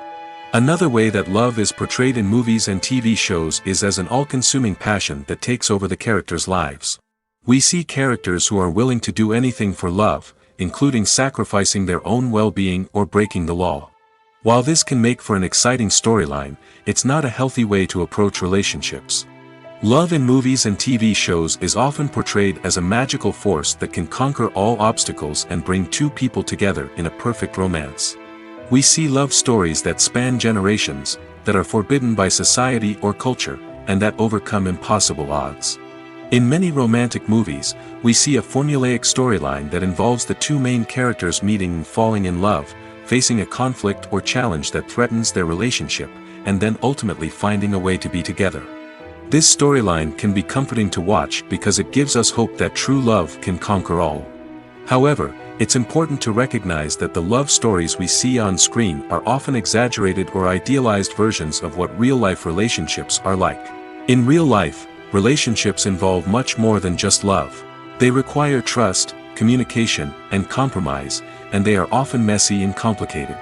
Another way that love is portrayed in movies and TV shows is as an all-consuming passion that takes over the characters' lives. We see characters who are willing to do anything for love, including sacrificing their own well-being or breaking the law. While this can make for an exciting storyline, it's not a healthy way to approach relationships. Love in movies and TV shows is often portrayed as a magical force that can conquer all obstacles and bring two people together in a perfect romance. We see love stories that span generations, that are forbidden by society or culture, and that overcome impossible odds. In many romantic movies, we see a formulaic storyline that involves the two main characters meeting and falling in love, facing a conflict or challenge that threatens their relationship, and then ultimately finding a way to be together. This storyline can be comforting to watch because it gives us hope that true love can conquer all. However, it's important to recognize that the love stories we see on screen are often exaggerated or idealized versions of what real-life relationships are like. In real life, relationships involve much more than just love. They require trust, communication, and compromise, and they are often messy and complicated.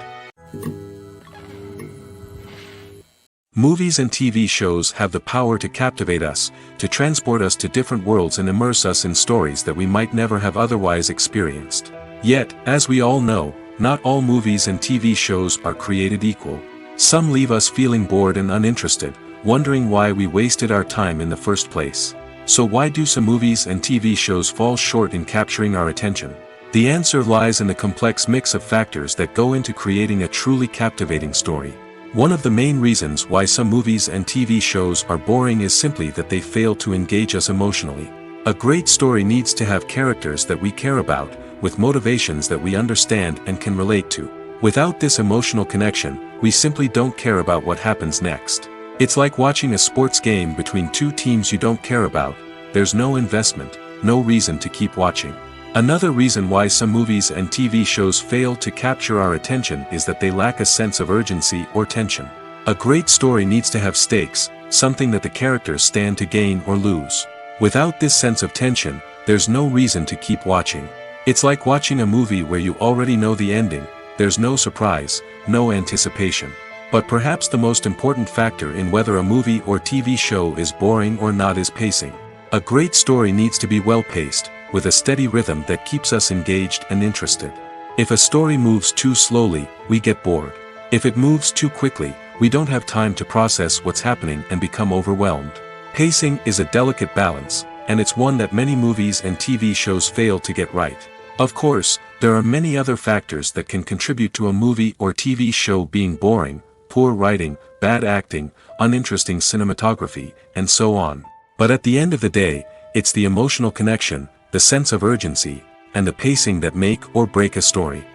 Movies and TV shows have the power to captivate us, to transport us to different worlds and immerse us in stories that we might never have otherwise experienced. Yet, as we all know, not all movies and TV shows are created equal. Some leave us feeling bored and uninterested, wondering why we wasted our time in the first place. So why do some movies and TV shows fall short in capturing our attention? The answer lies in the complex mix of factors that go into creating a truly captivating story. One of the main reasons why some movies and TV shows are boring is simply that they fail to engage us emotionally. A great story needs to have characters that we care about, with motivations that we understand and can relate to. Without this emotional connection, we simply don't care about what happens next. It's like watching a sports game between two teams you don't care about. There's no investment, no reason to keep watching. Another reason why some movies and TV shows fail to capture our attention is that they lack a sense of urgency or tension. A great story needs to have stakes, something that the characters stand to gain or lose. Without this sense of tension, there's no reason to keep watching. It's like watching a movie where you already know the ending. There's no surprise, no anticipation. But perhaps the most important factor in whether a movie or TV show is boring or not is pacing. A great story needs to be well-paced, with a steady rhythm that keeps us engaged and interested. If a story moves too slowly, we get bored. If it moves too quickly, we don't have time to process what's happening and become overwhelmed. Pacing is a delicate balance, and it's one that many movies and TV shows fail to get right. Of course, there are many other factors that can contribute to a movie or TV show being boring: poor writing, bad acting, uninteresting cinematography, and so on. But at the end of the day, it's the emotional connection, the sense of urgency, and the pacing that make or break a story.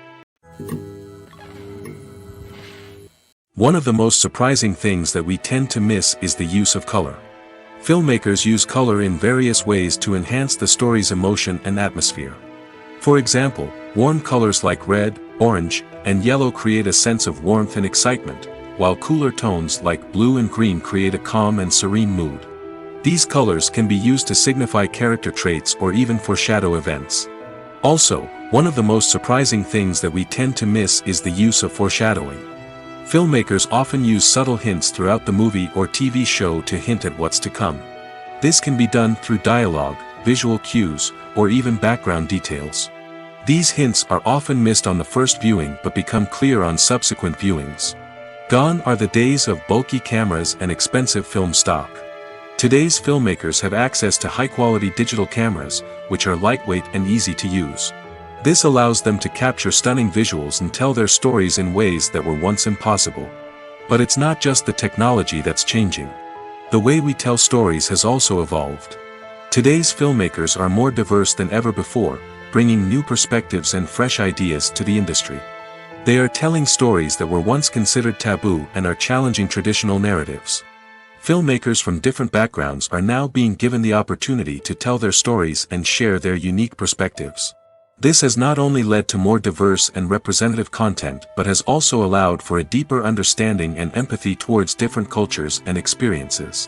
One of the most surprising things that we tend to miss is the use of color. Filmmakers use color in various ways to enhance the story's emotion and atmosphere. For example, warm colors like red, orange, and yellow create a sense of warmth and excitement, while cooler tones like blue and green create a calm and serene mood. These colors can be used to signify character traits or even foreshadow events. Also, one of the most surprising things that we tend to miss is the use of foreshadowing. Filmmakers often use subtle hints throughout the movie or TV show to hint at what's to come. This can be done through dialogue, visual cues, or even background details. These hints are often missed on the first viewing but become clear on subsequent viewings. Gone are the days of bulky cameras and expensive film stock. Today's filmmakers have access to high-quality digital cameras, which are lightweight and easy to use. This allows them to capture stunning visuals and tell their stories in ways that were once impossible. But it's not just the technology that's changing. The way we tell stories has also evolved. Today's filmmakers are more diverse than ever before, bringing new perspectives and fresh ideas to the industry. They are telling stories that were once considered taboo and are challenging traditional narratives. Filmmakers from different backgrounds are now being given the opportunity to tell their stories and share their unique perspectives. This has not only led to more diverse and representative content but has also allowed for a deeper understanding and empathy towards different cultures and experiences.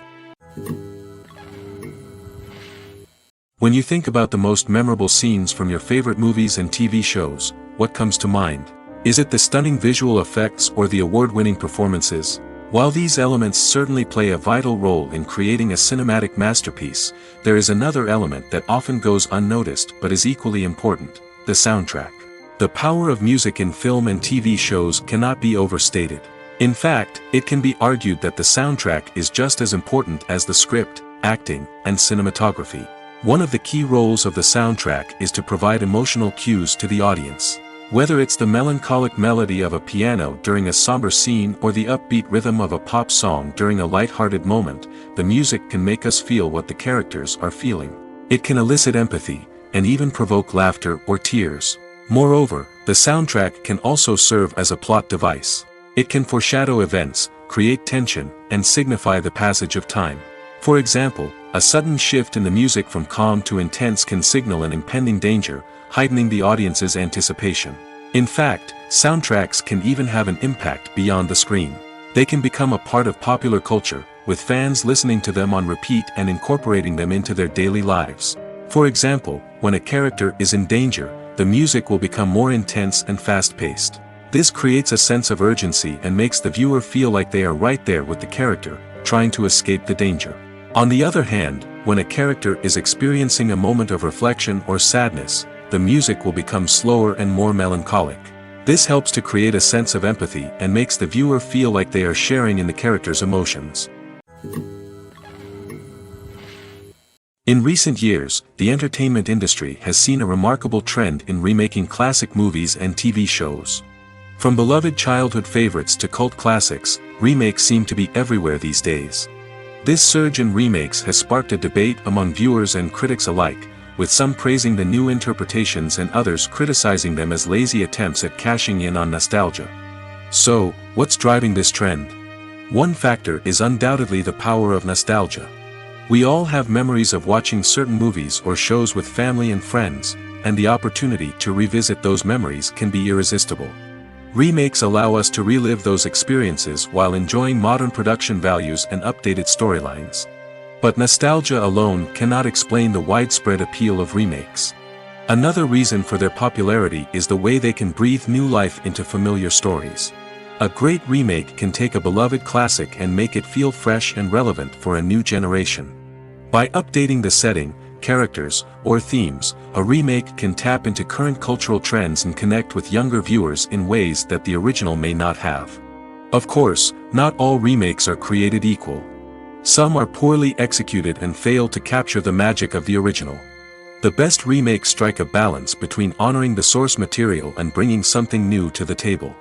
When you think about the most memorable scenes from your favorite movies and TV shows, what comes to mind? Is it the stunning visual effects or the award-winning performances? While these elements certainly play a vital role in creating a cinematic masterpiece, there is another element that often goes unnoticed but is equally important: the soundtrack. The power of music in film and TV shows cannot be overstated. In fact, it can be argued that the soundtrack is just as important as the script, acting, and cinematography. One of the key roles of the soundtrack is to provide emotional cues to the audience. Whether it's the melancholic melody of a piano during a somber scene or the upbeat rhythm of a pop song during a light-hearted moment, the music can make us feel what the characters are feeling. It can elicit empathy, and even provoke laughter or tears. Moreover, the soundtrack can also serve as a plot device. It can foreshadow events, create tension, and signify the passage of time. For example, a sudden shift in the music from calm to intense can signal an impending danger, heightening the audience's anticipation. In fact, soundtracks can even have an impact beyond the screen. They can become a part of popular culture, with fans listening to them on repeat and incorporating them into their daily lives. For example, when a character is in danger, the music will become more intense and fast-paced. This creates a sense of urgency and makes the viewer feel like they are right there with the character, trying to escape the danger. On the other hand, when a character is experiencing a moment of reflection or sadness, the music will become slower and more melancholic. This helps to create a sense of empathy and makes the viewer feel like they are sharing in the character's emotions. In recent years, the entertainment industry has seen a remarkable trend in remaking classic movies and TV shows. From beloved childhood favorites to cult classics, remakes seem to be everywhere these days. This surge in remakes has sparked a debate among viewers and critics alike, with some praising the new interpretations and others criticizing them as lazy attempts at cashing in on nostalgia. So, what's driving this trend? One factor is undoubtedly the power of nostalgia. We all have memories of watching certain movies or shows with family and friends, and the opportunity to revisit those memories can be irresistible. Remakes allow us to relive those experiences while enjoying modern production values and updated storylines. But nostalgia alone cannot explain the widespread appeal of remakes. Another reason for their popularity is the way they can breathe new life into familiar stories. A great remake can take a beloved classic and make it feel fresh and relevant for a new generation. By updating the setting, characters, or themes, a remake can tap into current cultural trends and connect with younger viewers in ways that the original may not have. Of course, not all remakes are created equal. Some are poorly executed and fail to capture the magic of the original. The best remakes strike a balance between honoring the source material and bringing something new to the table.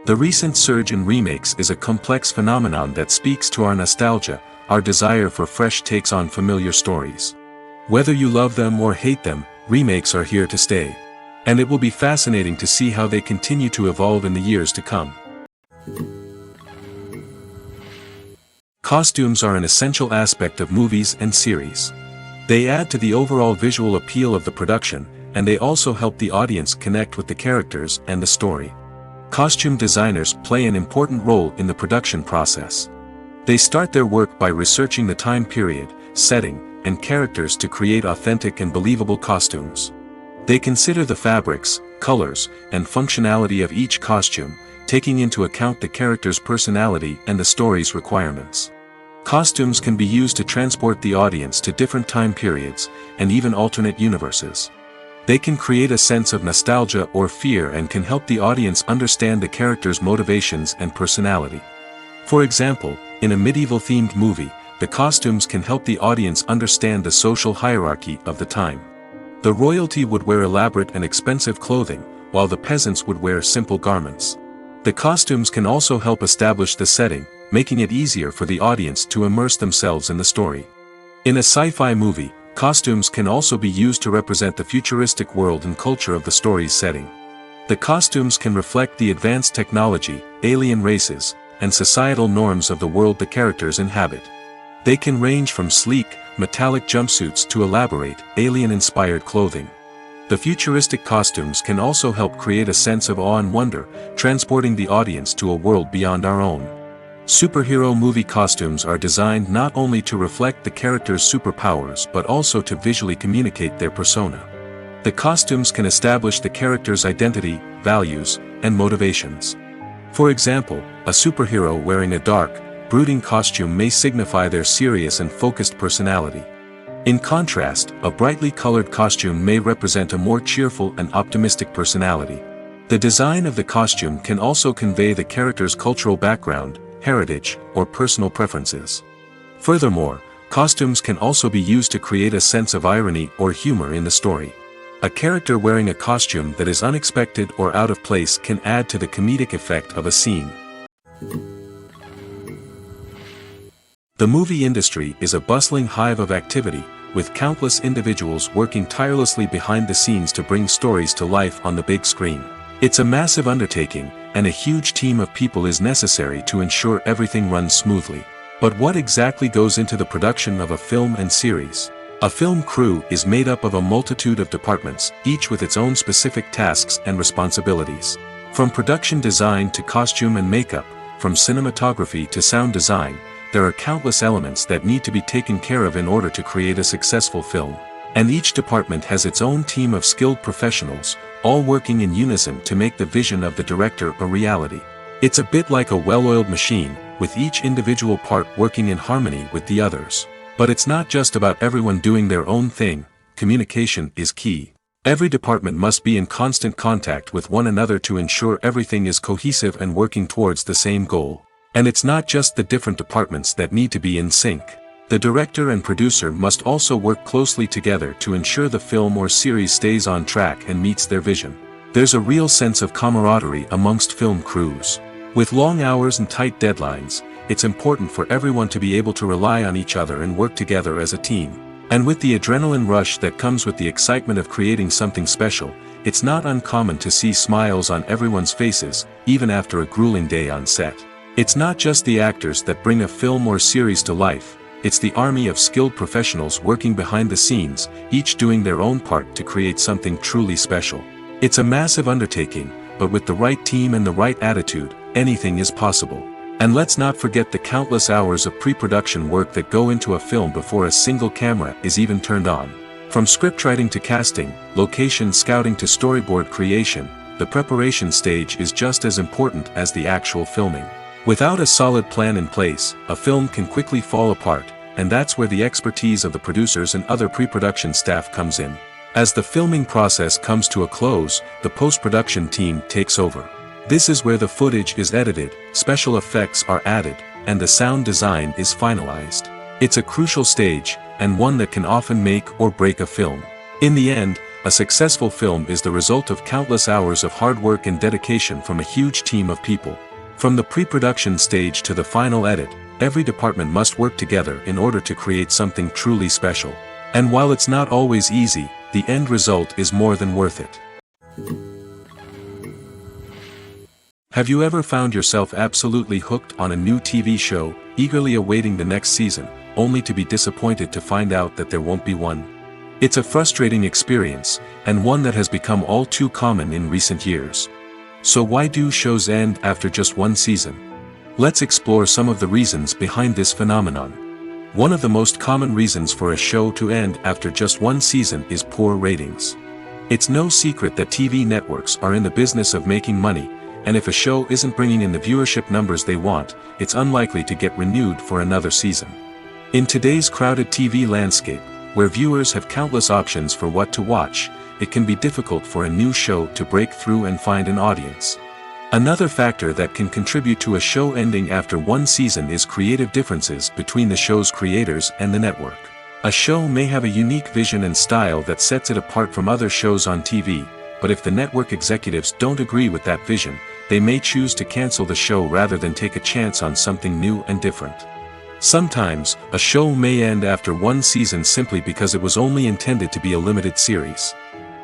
The recent surge in remakes is a complex phenomenon that speaks to our nostalgia, our desire for fresh takes on familiar stories. Whether you love them or hate them, remakes are here to stay. And it will be fascinating to see how they continue to evolve in the years to come. Costumes are an essential aspect of movies and series. They add to the overall visual appeal of the production, and they also help the audience connect with the characters and the story. Costume designers play an important role in the production process. They start their work by researching the time period, setting, and characters to create authentic and believable costumes. They consider the fabrics, colors, and functionality of each costume, taking into account the character's personality and the story's requirements. Costumes can be used to transport the audience to different time periods, and even alternate universes. They can create a sense of nostalgia or fear and can help the audience understand the character's motivations and personality. For example, in a medieval-themed movie, the costumes can help the audience understand the social hierarchy of the time. The royalty would wear elaborate and expensive clothing, while the peasants would wear simple garments. The costumes can also help establish the setting, making it easier for the audience to immerse themselves in the story. In a sci-fi movie, costumes can also be used to represent the futuristic world and culture of the story's setting. The costumes can reflect the advanced technology, alien races, and societal norms of the world the characters inhabit. They can range from sleek, metallic jumpsuits to elaborate, alien-inspired clothing. The futuristic costumes can also help create a sense of awe and wonder, transporting the audience to a world beyond our own. Superhero movie costumes are designed not only to reflect the character's superpowers but also to visually communicate their persona. The costumes can establish the character's identity, values, and motivations. For example, a superhero wearing a dark, brooding costume may signify their serious and focused personality. In contrast, a brightly colored costume may represent a more cheerful and optimistic personality. The design of the costume can also convey the character's cultural background, heritage, or personal preferences. Furthermore, costumes can also be used to create a sense of irony or humor in the story. A character wearing a costume that is unexpected or out of place can add to the comedic effect of a scene. The movie industry is a bustling hive of activity, with countless individuals working tirelessly behind the scenes to bring stories to life on the big screen. It's a massive undertaking, and a huge team of people is necessary to ensure everything runs smoothly. But what exactly goes into the production of a film and series? A film crew is made up of a multitude of departments, each with its own specific tasks and responsibilities. From production design to costume and makeup, from cinematography to sound design, there are countless elements that need to be taken care of in order to create a successful film. And each department has its own team of skilled professionals, all working in unison to make the vision of the director a reality. It's a bit like a well-oiled machine, with each individual part working in harmony with the others. But it's not just about everyone doing their own thing. Communication is key. Every department must be in constant contact with one another to ensure everything is cohesive and working towards the same goal. And it's not just the different departments that need to be in sync. The director and producer must also work closely together to ensure the film or series stays on track and meets their vision. There's a real sense of camaraderie amongst film crews. With long hours and tight deadlines, it's important for everyone to be able to rely on each other and work together as a team. And with the adrenaline rush that comes with the excitement of creating something special, it's not uncommon to see smiles on everyone's faces, even after a grueling day on set. It's not just the actors that bring a film or series to life, it's the army of skilled professionals working behind the scenes, each doing their own part to create something truly special. It's a massive undertaking, but with the right team and the right attitude, anything is possible. And let's not forget the countless hours of pre-production work that go into a film before a single camera is even turned on. From scriptwriting to casting, location scouting to storyboard creation, the preparation stage is just as important as the actual filming. Without a solid plan in place, a film can quickly fall apart, and that's where the expertise of the producers and other pre-production staff comes in. As the filming process comes to a close, the post-production team takes over. This is where the footage is edited, special effects are added, and the sound design is finalized. It's a crucial stage, and one that can often make or break a film. In the end, a successful film is the result of countless hours of hard work and dedication from a huge team of people. From the pre-production stage to the final edit, every department must work together in order to create something truly special. And while it's not always easy, the end result is more than worth it. Have you ever found yourself absolutely hooked on a new TV show, eagerly awaiting the next season, only to be disappointed to find out that there won't be one? It's a frustrating experience, and one that has become all too common in recent years. So why do shows end after just one season? Let's explore some of the reasons behind this phenomenon. One of the most common reasons for a show to end after just one season is poor ratings. It's no secret that TV networks are in the business of making money, and if a show isn't bringing in the viewership numbers they want, it's unlikely to get renewed for another season. In today's crowded TV landscape, where viewers have countless options for what to watch, it can be difficult for a new show to break through and find an audience. Another factor that can contribute to a show ending after one season is creative differences between the show's creators and the network. A show may have a unique vision and style that sets it apart from other shows on TV, but if the network executives don't agree with that vision, they may choose to cancel the show rather than take a chance on something new and different. Sometimes, a show may end after one season simply because it was only intended to be a limited series.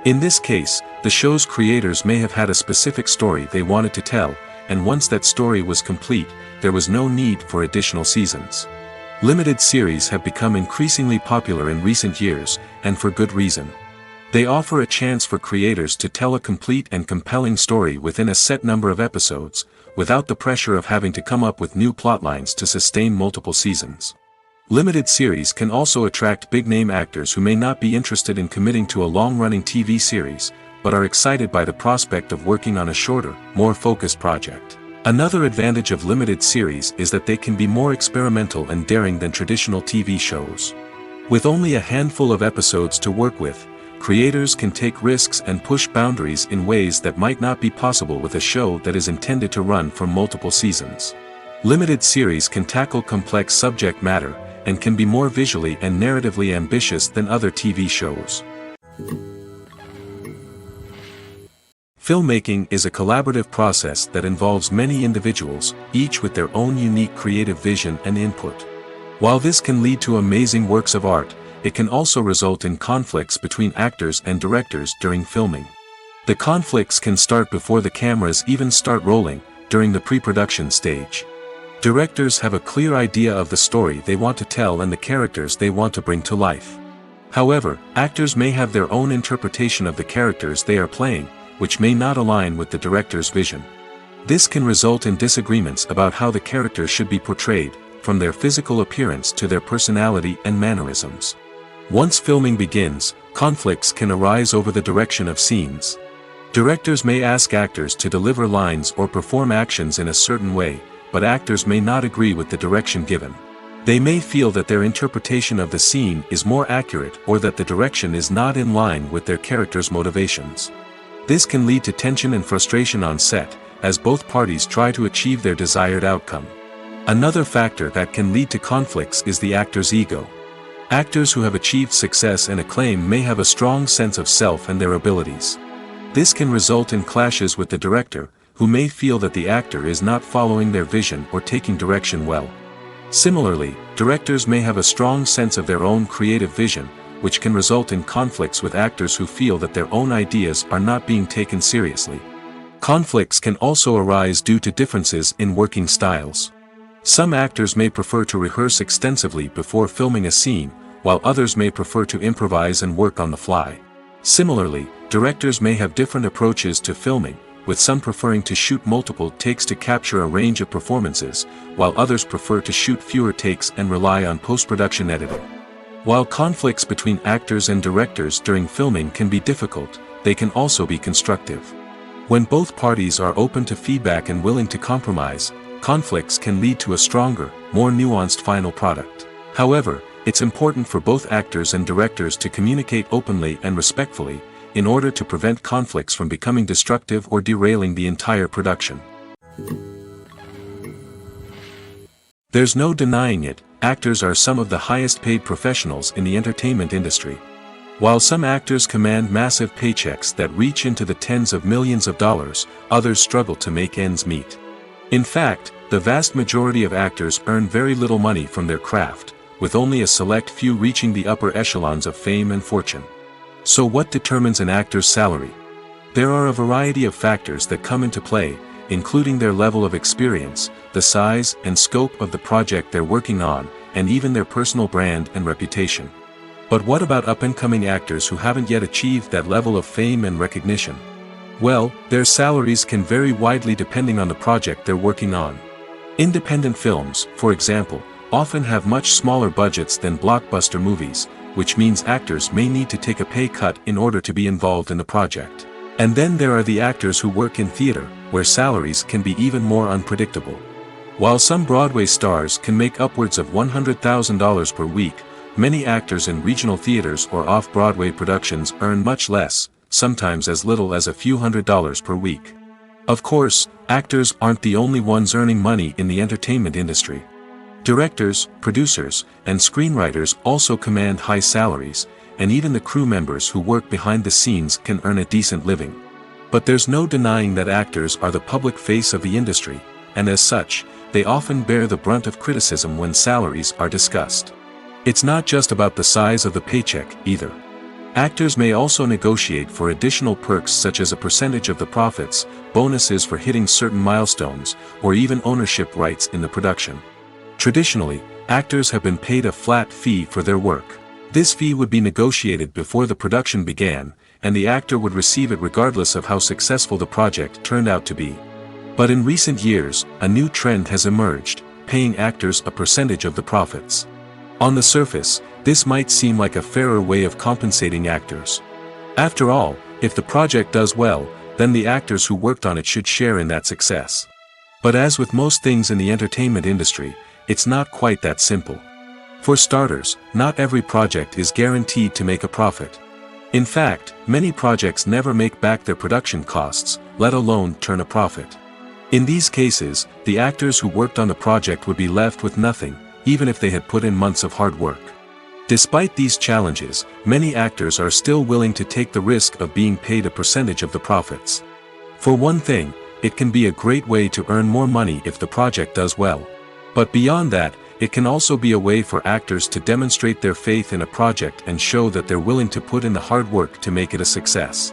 In this case, the show's creators may have had a specific story they wanted to tell, and once that story was complete, there was no need for additional seasons. Limited series have become increasingly popular in recent years, and for good reason. They offer a chance for creators to tell a complete and compelling story within a set number of episodes, without the pressure of having to come up with new plotlines to sustain multiple seasons. Limited series can also attract big-name actors who may not be interested in committing to a long-running TV series, but are excited by the prospect of working on a shorter, more focused project. Another advantage of limited series is that they can be more experimental and daring than traditional TV shows. With only a handful of episodes to work with, creators can take risks and push boundaries in ways that might not be possible with a show that is intended to run for multiple seasons. Limited series can tackle complex subject matter, and can be more visually and narratively ambitious than other TV shows. Filmmaking is a collaborative process that involves many individuals, each with their own unique creative vision and input. While this can lead to amazing works of art, it can also result in conflicts between actors and directors during filming. The conflicts can start before the cameras even start rolling, during the pre-production stage. Directors have a clear idea of the story they want to tell and the characters they want to bring to life. However, actors may have their own interpretation of the characters they are playing, which may not align with the director's vision. This can result in disagreements about how the characters should be portrayed, from their physical appearance to their personality and mannerisms. Once filming begins, conflicts can arise over the direction of scenes. Directors may ask actors to deliver lines or perform actions in a certain way, but actors may not agree with the direction given. They may feel that their interpretation of the scene is more accurate or that the direction is not in line with their character's motivations. This can lead to tension and frustration on set, as both parties try to achieve their desired outcome. Another factor that can lead to conflicts is the actor's ego. Actors who have achieved success and acclaim may have a strong sense of self and their abilities. This can result in clashes with the director, who may feel that the actor is not following their vision or taking direction well. Similarly, directors may have a strong sense of their own creative vision, which can result in conflicts with actors who feel that their own ideas are not being taken seriously. Conflicts can also arise due to differences in working styles. Some actors may prefer to rehearse extensively before filming a scene, while others may prefer to improvise and work on the fly. Similarly, directors may have different approaches to filming, with some preferring to shoot multiple takes to capture a range of performances, while others prefer to shoot fewer takes and rely on post-production editing. While conflicts between actors and directors during filming can be difficult, they can also be constructive. When both parties are open to feedback and willing to compromise, conflicts can lead to a stronger, more nuanced final product. However, it's important for both actors and directors to communicate openly and respectfully, in order to prevent conflicts from becoming destructive or derailing the entire production. There's no denying it, actors are some of the highest paid professionals in the entertainment industry. While some actors command massive paychecks that reach into the tens of millions of dollars, others struggle to make ends meet. In fact, the vast majority of actors earn very little money from their craft, with only a select few reaching the upper echelons of fame and fortune. So what determines an actor's salary? There are a variety of factors that come into play, including their level of experience, the size and scope of the project they're working on, and even their personal brand and reputation. But what about up-and-coming actors who haven't yet achieved that level of fame and recognition? Well, their salaries can vary widely depending on the project they're working on. Independent films, for example, often have much smaller budgets than blockbuster movies, which means actors may need to take a pay cut in order to be involved in the project. And then there are the actors who work in theater, where salaries can be even more unpredictable. While some Broadway stars can make upwards of $100,000 per week, many actors in regional theaters or off-Broadway productions earn much less, sometimes as little as a few $100s per week. Of course, actors aren't the only ones earning money in the entertainment industry. Directors, producers, and screenwriters also command high salaries, and even the crew members who work behind the scenes can earn a decent living. But there's no denying that actors are the public face of the industry, and as such, they often bear the brunt of criticism when salaries are discussed. It's not just about the size of the paycheck, either. Actors may also negotiate for additional perks such as a percentage of the profits, bonuses for hitting certain milestones, or even ownership rights in the production. Traditionally, actors have been paid a flat fee for their work. This fee would be negotiated before the production began, and the actor would receive it regardless of how successful the project turned out to be. But in recent years, a new trend has emerged, paying actors a percentage of the profits. On the surface, this might seem like a fairer way of compensating actors. After all, if the project does well, then the actors who worked on it should share in that success. But as with most things in the entertainment industry, it's not quite that simple. For starters, not every project is guaranteed to make a profit. In fact, many projects never make back their production costs, let alone turn a profit. In these cases, the actors who worked on the project would be left with nothing, even if they had put in months of hard work. Despite these challenges, many actors are still willing to take the risk of being paid a percentage of the profits. For one thing, it can be a great way to earn more money if the project does well. But beyond that, it can also be a way for actors to demonstrate their faith in a project and show that they're willing to put in the hard work to make it a success.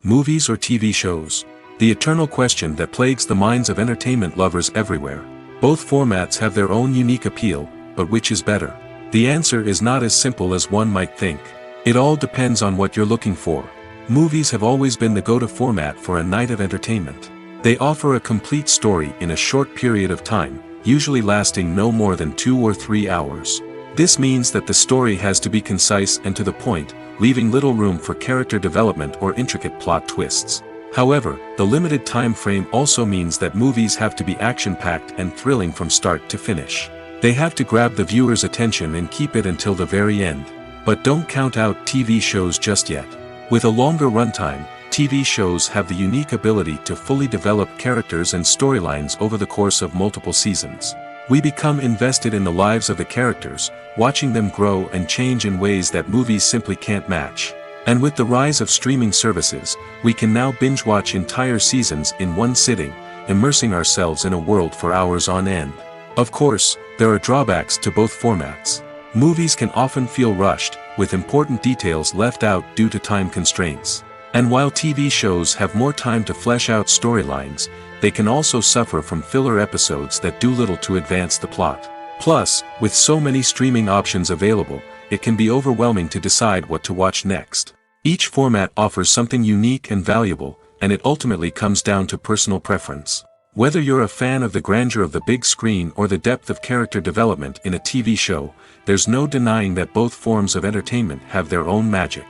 Movies or TV shows? The eternal question that plagues the minds of entertainment lovers everywhere. Both formats have their own unique appeal, but which is better? The answer is not as simple as one might think. It all depends on what you're looking for. Movies have always been the go-to format for a night of entertainment. They offer a complete story in a short period of time, usually lasting no more than 2 or 3 hours. This means that the story has to be concise and to the point, leaving little room for character development or intricate plot twists. However, the limited time frame also means that movies have to be action-packed and thrilling from start to finish. They have to grab the viewer's attention and keep it until the very end. But don't count out TV shows just yet. With a longer runtime, TV shows have the unique ability to fully develop characters and storylines over the course of multiple seasons. We become invested in the lives of the characters, watching them grow and change in ways that movies simply can't match. And with the rise of streaming services, we can now binge-watch entire seasons in one sitting, immersing ourselves in a world for hours on end. Of course, there are drawbacks to both formats. Movies can often feel rushed, with important details left out due to time constraints. And while TV shows have more time to flesh out storylines, they can also suffer from filler episodes that do little to advance the plot. Plus, with so many streaming options available, it can be overwhelming to decide what to watch next. Each format offers something unique and valuable, and it ultimately comes down to personal preference. Whether you're a fan of the grandeur of the big screen or the depth of character development in a TV show, there's no denying that both forms of entertainment have their own magic.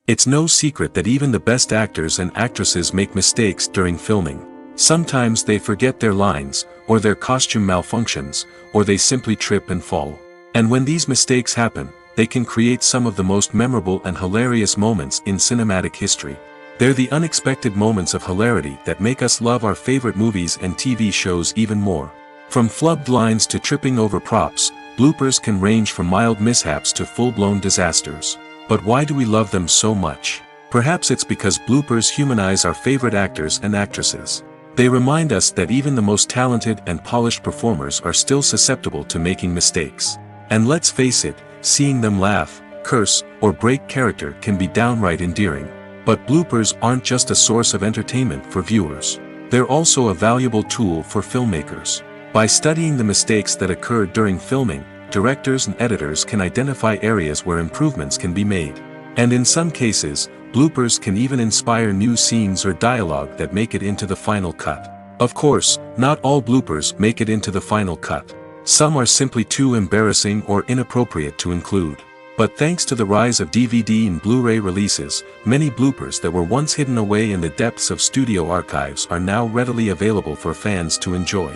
It's no secret that even the best actors and actresses make mistakes during filming. Sometimes they forget their lines, or their costume malfunctions, or they simply trip and fall. And when these mistakes happen, they can create some of the most memorable and hilarious moments in cinematic history. They're the unexpected moments of hilarity that make us love our favorite movies and TV shows even more. From flubbed lines to tripping over props, bloopers can range from mild mishaps to full-blown disasters. But why do we love them so much? Perhaps it's because bloopers humanize our favorite actors and actresses. They remind us that even the most talented and polished performers are still susceptible to making mistakes. And let's face it, seeing them laugh, curse, or break character can be downright endearing. But bloopers aren't just a source of entertainment for viewers. They're also a valuable tool for filmmakers. By studying the mistakes that occurred during filming, directors and editors can identify areas where improvements can be made. And in some cases, bloopers can even inspire new scenes or dialogue that make it into the final cut. Of course, not all bloopers make it into the final cut. Some are simply too embarrassing or inappropriate to include. But thanks to the rise of DVD and Blu-ray releases, many bloopers that were once hidden away in the depths of studio archives are now readily available for fans to enjoy.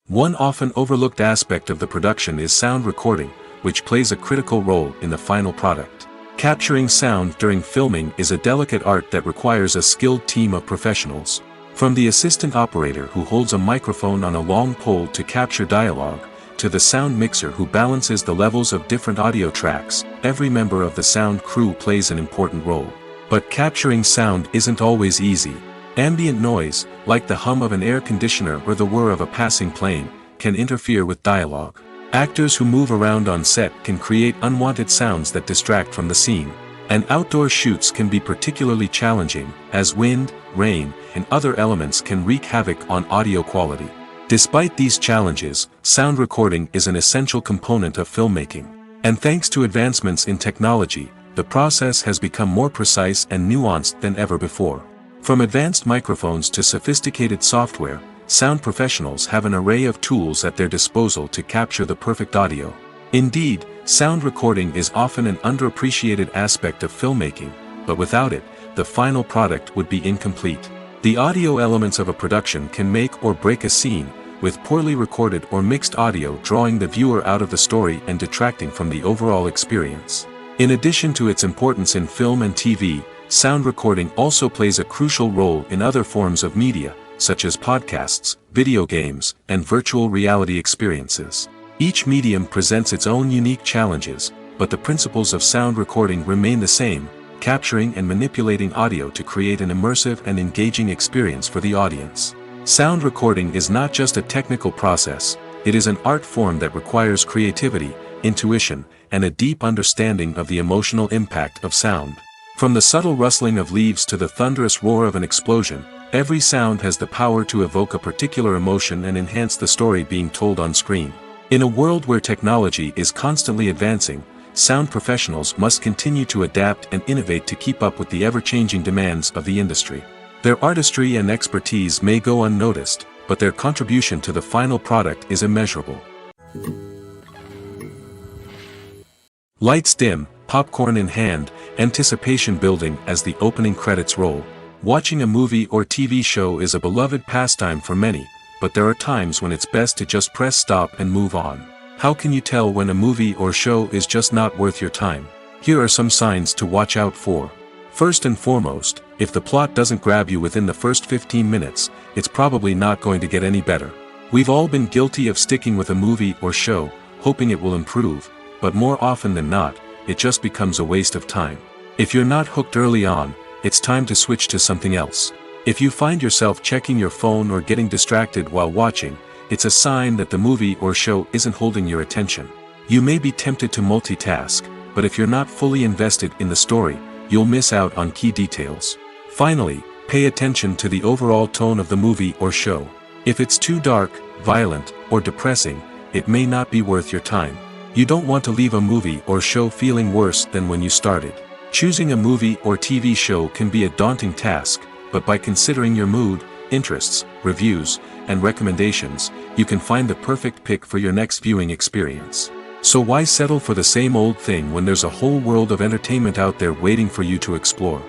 One often overlooked aspect of the production is sound recording, which plays a critical role in the final product. Capturing sound during filming is a delicate art that requires a skilled team of professionals. From the assistant operator who holds a microphone on a long pole to capture dialogue, to the sound mixer who balances the levels of different audio tracks, every member of the sound crew plays an important role. But capturing sound isn't always easy. Ambient noise, like the hum of an air conditioner or the whir of a passing plane, can interfere with dialogue. Actors who move around on set can create unwanted sounds that distract from the scene. And outdoor shoots can be particularly challenging, as wind, rain, and other elements can wreak havoc on audio quality. Despite these challenges, sound recording is an essential component of filmmaking. And thanks to advancements in technology, the process has become more precise and nuanced than ever before. From advanced microphones to sophisticated software, sound professionals have an array of tools at their disposal to capture the perfect audio. Indeed, sound recording is often an underappreciated aspect of filmmaking, but without it, the final product would be incomplete. The audio elements of a production can make or break a scene, with poorly recorded or mixed audio drawing the viewer out of the story and detracting from the overall experience. In addition to its importance in film and TV, sound recording also plays a crucial role in other forms of media, such as podcasts, video games, and virtual reality experiences. Each medium presents its own unique challenges, but the principles of sound recording remain the same, capturing and manipulating audio to create an immersive and engaging experience for the audience. Sound recording is not just a technical process, it is an art form that requires creativity, intuition, and a deep understanding of the emotional impact of sound. From the subtle rustling of leaves to the thunderous roar of an explosion, every sound has the power to evoke a particular emotion and enhance the story being told on screen. In a world where technology is constantly advancing, sound professionals must continue to adapt and innovate to keep up with the ever-changing demands of the industry. Their artistry and expertise may go unnoticed, but their contribution to the final product is immeasurable. Lights dim, popcorn in hand, anticipation building as the opening credits roll. Watching a movie or TV show is a beloved pastime for many, but there are times when it's best to just press stop and move on. How can you tell when a movie or show is just not worth your time? Here are some signs to watch out for. First and foremost, if the plot doesn't grab you within the first 15 minutes, it's probably not going to get any better. We've all been guilty of sticking with a movie or show, hoping it will improve, but more often than not, it just becomes a waste of time. If you're not hooked early on, it's time to switch to something else. If you find yourself checking your phone or getting distracted while watching, it's a sign that the movie or show isn't holding your attention. You may be tempted to multitask, but if you're not fully invested in the story, you'll miss out on key details. Finally, pay attention to the overall tone of the movie or show. If it's too dark, violent, or depressing, it may not be worth your time. You don't want to leave a movie or show feeling worse than when you started. Choosing a movie or TV show can be a daunting task, but by considering your mood, interests, reviews, and recommendations, you can find the perfect pick for your next viewing experience. So why settle for the same old thing when there's a whole world of entertainment out there waiting for you to explore?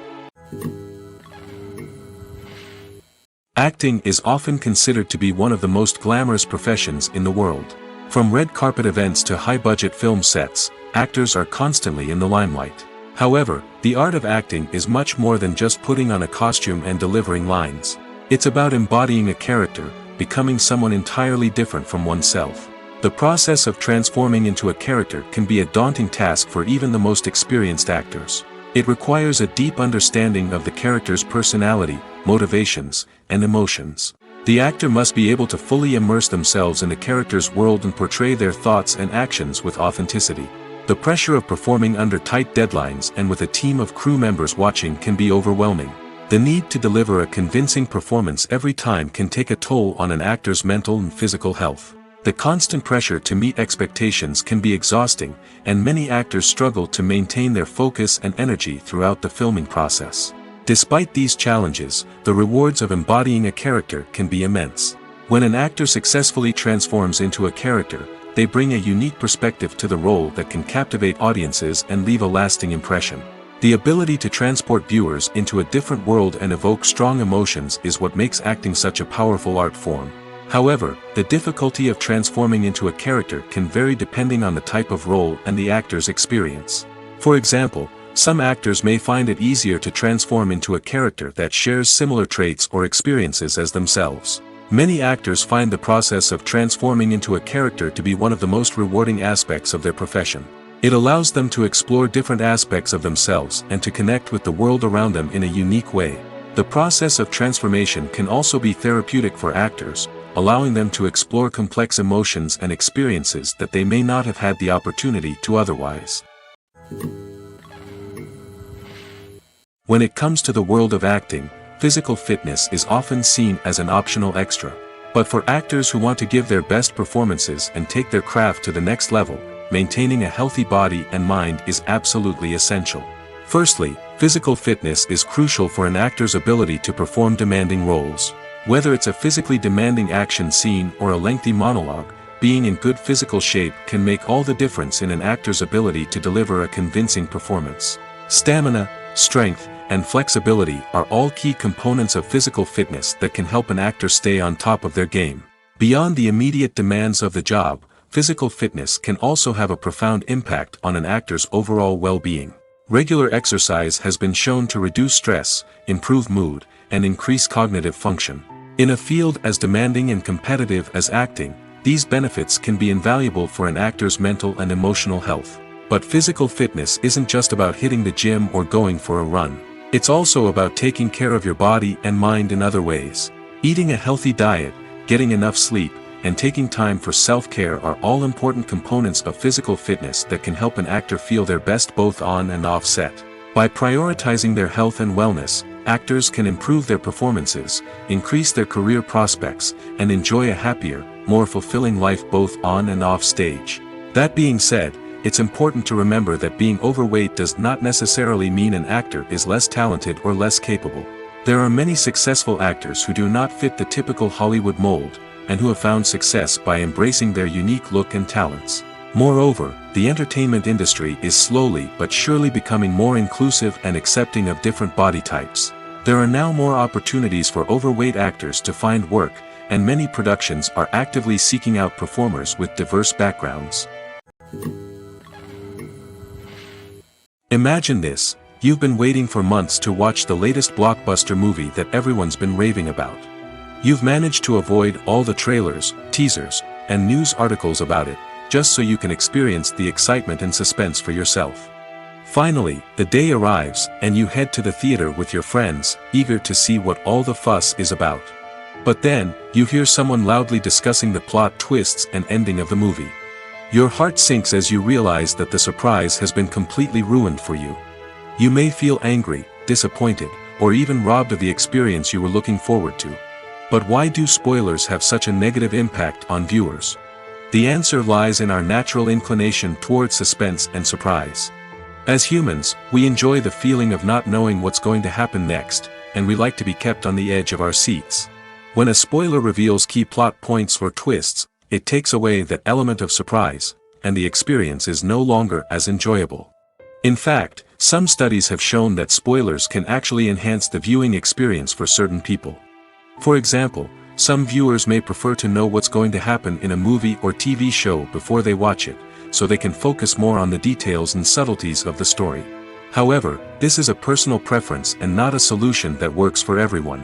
Acting is often considered to be one of the most glamorous professions in the world. From red carpet events to high-budget film sets, actors are constantly in the limelight. However, the art of acting is much more than just putting on a costume and delivering lines. It's about embodying a character, becoming someone entirely different from oneself. The process of transforming into a character can be a daunting task for even the most experienced actors. It requires a deep understanding of the character's personality, motivations, and emotions. The actor must be able to fully immerse themselves in the character's world and portray their thoughts and actions with authenticity. The pressure of performing under tight deadlines and with a team of crew members watching can be overwhelming. The need to deliver a convincing performance every time can take a toll on an actor's mental and physical health. The constant pressure to meet expectations can be exhausting, and many actors struggle to maintain their focus and energy throughout the filming process. Despite these challenges, the rewards of embodying a character can be immense. When an actor successfully transforms into a character, they bring a unique perspective to the role that can captivate audiences and leave a lasting impression. The ability to transport viewers into a different world and evoke strong emotions is what makes acting such a powerful art form. However, the difficulty of transforming into a character can vary depending on the type of role and the actor's experience. For example, some actors may find it easier to transform into a character that shares similar traits or experiences as themselves. Many actors find the process of transforming into a character to be one of the most rewarding aspects of their profession. It allows them to explore different aspects of themselves and to connect with the world around them in a unique way. The process of transformation can also be therapeutic for actors, allowing them to explore complex emotions and experiences that they may not have had the opportunity to otherwise. When it comes to the world of acting, physical fitness is often seen as an optional extra. But for actors who want to give their best performances and take their craft to the next level, maintaining a healthy body and mind is absolutely essential. Firstly, physical fitness is crucial for an actor's ability to perform demanding roles. Whether it's a physically demanding action scene or a lengthy monologue, being in good physical shape can make all the difference in an actor's ability to deliver a convincing performance. Stamina, strength, and flexibility are all key components of physical fitness that can help an actor stay on top of their game. Beyond the immediate demands of the job, physical fitness can also have a profound impact on an actor's overall well-being. Regular exercise has been shown to reduce stress, improve mood, and increase cognitive function. In a field as demanding and competitive as acting, these benefits can be invaluable for an actor's mental and emotional health. But physical fitness isn't just about hitting the gym or going for a run. It's also about taking care of your body and mind in other ways. Eating a healthy diet, getting enough sleep, and taking time for self-care are all important components of physical fitness that can help an actor feel their best both on and off set. By prioritizing their health and wellness, actors can improve their performances, increase their career prospects, and enjoy a happier, more fulfilling life both on and off stage. That being said, it's important to remember that being overweight does not necessarily mean an actor is less talented or less capable. There are many successful actors who do not fit the typical Hollywood mold, and who have found success by embracing their unique look and talents. Moreover, the entertainment industry is slowly but surely becoming more inclusive and accepting of different body types. There are now more opportunities for overweight actors to find work, and many productions are actively seeking out performers with diverse backgrounds. Imagine this: you've been waiting for months to watch the latest blockbuster movie that everyone's been raving about. You've managed to avoid all the trailers, teasers, and news articles about it, just so you can experience the excitement and suspense for yourself. Finally, the day arrives, and you head to the theater with your friends, eager to see what all the fuss is about. But then, you hear someone loudly discussing the plot twists and ending of the movie. Your heart sinks as you realize that the surprise has been completely ruined for you. You may feel angry, disappointed, or even robbed of the experience you were looking forward to. But why do spoilers have such a negative impact on viewers? The answer lies in our natural inclination towards suspense and surprise. As humans, we enjoy the feeling of not knowing what's going to happen next, and we like to be kept on the edge of our seats. When a spoiler reveals key plot points or twists, it takes away that element of surprise, and the experience is no longer as enjoyable. In fact, some studies have shown that spoilers can actually enhance the viewing experience for certain people. For example, some viewers may prefer to know what's going to happen in a movie or TV show before they watch it, so they can focus more on the details and subtleties of the story. However, this is a personal preference and not a solution that works for everyone.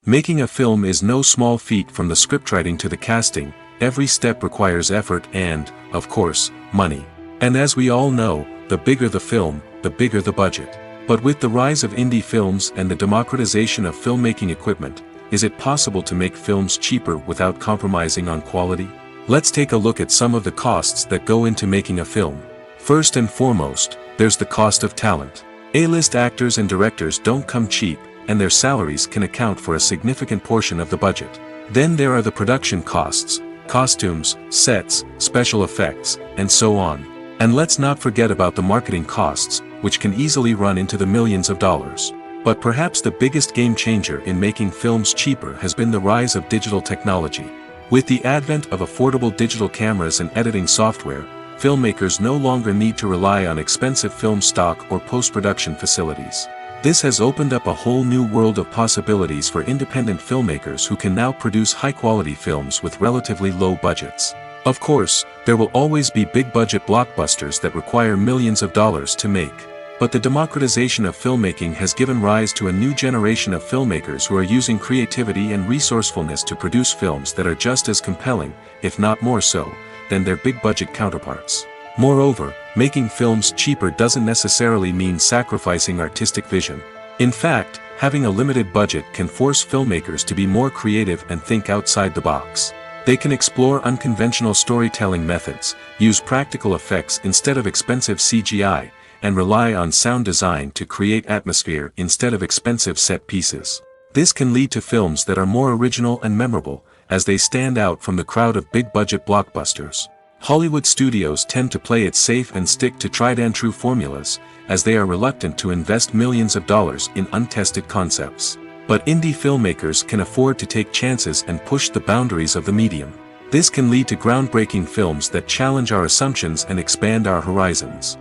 Making a film is no small feat. From the scriptwriting to the casting, every step requires effort and, of course, money. And as we all know, the bigger the film, the bigger the budget. But with the rise of indie films and the democratization of filmmaking equipment, is it possible to make films cheaper without compromising on quality? Let's take a look at some of the costs that go into making a film. First and foremost, there's the cost of talent. A-list actors and directors don't come cheap, and their salaries can account for a significant portion of the budget. Then there are the production costs, costumes, sets, special effects, and so on. And let's not forget about the marketing costs, which can easily run into the millions of dollars. But perhaps the biggest game changer in making films cheaper has been the rise of digital technology. With the advent of affordable digital cameras and editing software, filmmakers no longer need to rely on expensive film stock or post-production facilities. This has opened up a whole new world of possibilities for independent filmmakers who can now produce high-quality films with relatively low budgets. Of course, there will always be big-budget blockbusters that require millions of dollars to make. But the democratization of filmmaking has given rise to a new generation of filmmakers who are using creativity and resourcefulness to produce films that are just as compelling, if not more so, than their big-budget counterparts. Moreover, making films cheaper doesn't necessarily mean sacrificing artistic vision. In fact, having a limited budget can force filmmakers to be more creative and think outside the box. They can explore unconventional storytelling methods, use practical effects instead of expensive CGI, and rely on sound design to create atmosphere instead of expensive set pieces. This can lead to films that are more original and memorable, as they stand out from the crowd of big-budget blockbusters. Hollywood studios tend to play it safe and stick to tried-and-true formulas, as they are reluctant to invest millions of dollars in untested concepts. But indie filmmakers can afford to take chances and push the boundaries of the medium. This can lead to groundbreaking films that challenge our assumptions and expand our horizons.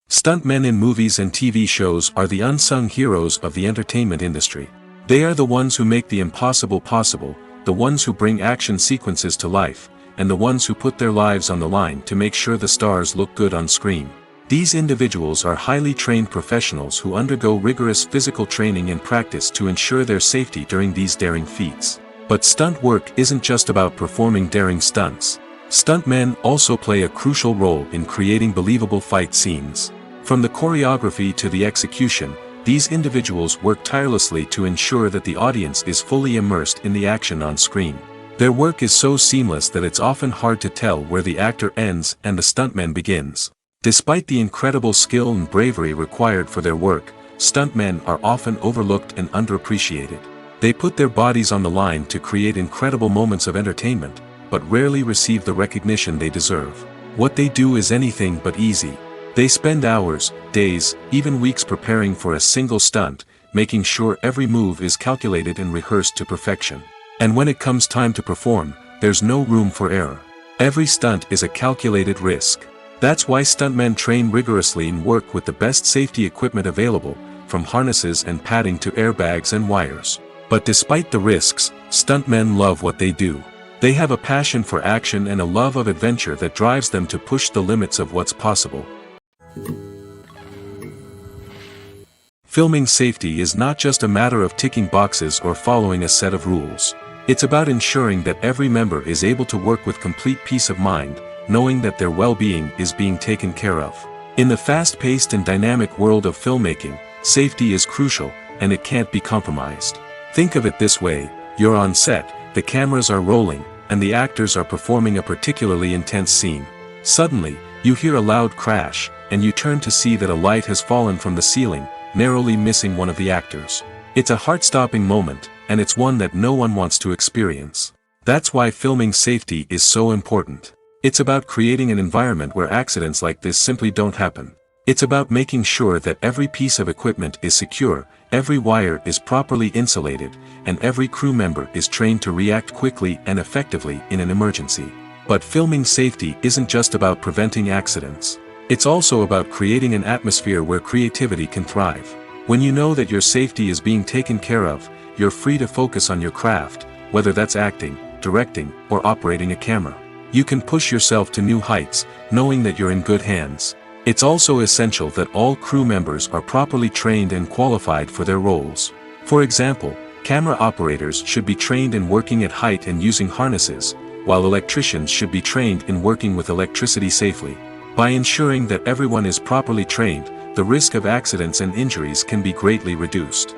Stuntmen in movies and TV shows are the unsung heroes of the entertainment industry. They are the ones who make the impossible possible, the ones who bring action sequences to life, and the ones who put their lives on the line to make sure the stars look good on screen. These individuals are highly trained professionals who undergo rigorous physical training and practice to ensure their safety during these daring feats. But stunt work isn't just about performing daring stunts. Stuntmen also play a crucial role in creating believable fight scenes. From the choreography to the execution, these individuals work tirelessly to ensure that the audience is fully immersed in the action on screen. Their work is so seamless that it's often hard to tell where the actor ends and the stuntman begins. Despite the incredible skill and bravery required for their work, stuntmen are often overlooked and underappreciated. They put their bodies on the line to create incredible moments of entertainment, but rarely receive the recognition they deserve. What they do is anything but easy. They spend hours, days, even weeks preparing for a single stunt, making sure every move is calculated and rehearsed to perfection. And when it comes time to perform, there's no room for error. Every stunt is a calculated risk. That's why stuntmen train rigorously and work with the best safety equipment available, from harnesses and padding to airbags and wires. But despite the risks, stuntmen love what they do. They have a passion for action and a love of adventure that drives them to push the limits of what's possible. Filming safety is not just a matter of ticking boxes or following a set of rules. It's about ensuring that every member is able to work with complete peace of mind, knowing that their well-being is being taken care of. In the fast-paced and dynamic world of filmmaking, safety is crucial, and it can't be compromised. Think of it this way: you're on set, the cameras are rolling, and the actors are performing a particularly intense scene. Suddenly, you hear a loud crash, and you turn to see that a light has fallen from the ceiling, narrowly missing one of the actors. It's a heart-stopping moment, and it's one that no one wants to experience. That's why filming safety is so important. It's about creating an environment where accidents like this simply don't happen. It's about making sure that every piece of equipment is secure, every wire is properly insulated, and every crew member is trained to react quickly and effectively in an emergency. But filming safety isn't just about preventing accidents. It's also about creating an atmosphere where creativity can thrive. When you know that your safety is being taken care of, you're free to focus on your craft, whether that's acting, directing, or operating a camera. You can push yourself to new heights, knowing that you're in good hands. It's also essential that all crew members are properly trained and qualified for their roles. For example, camera operators should be trained in working at height and using harnesses, while electricians should be trained in working with electricity safely. By ensuring that everyone is properly trained, the risk of accidents and injuries can be greatly reduced.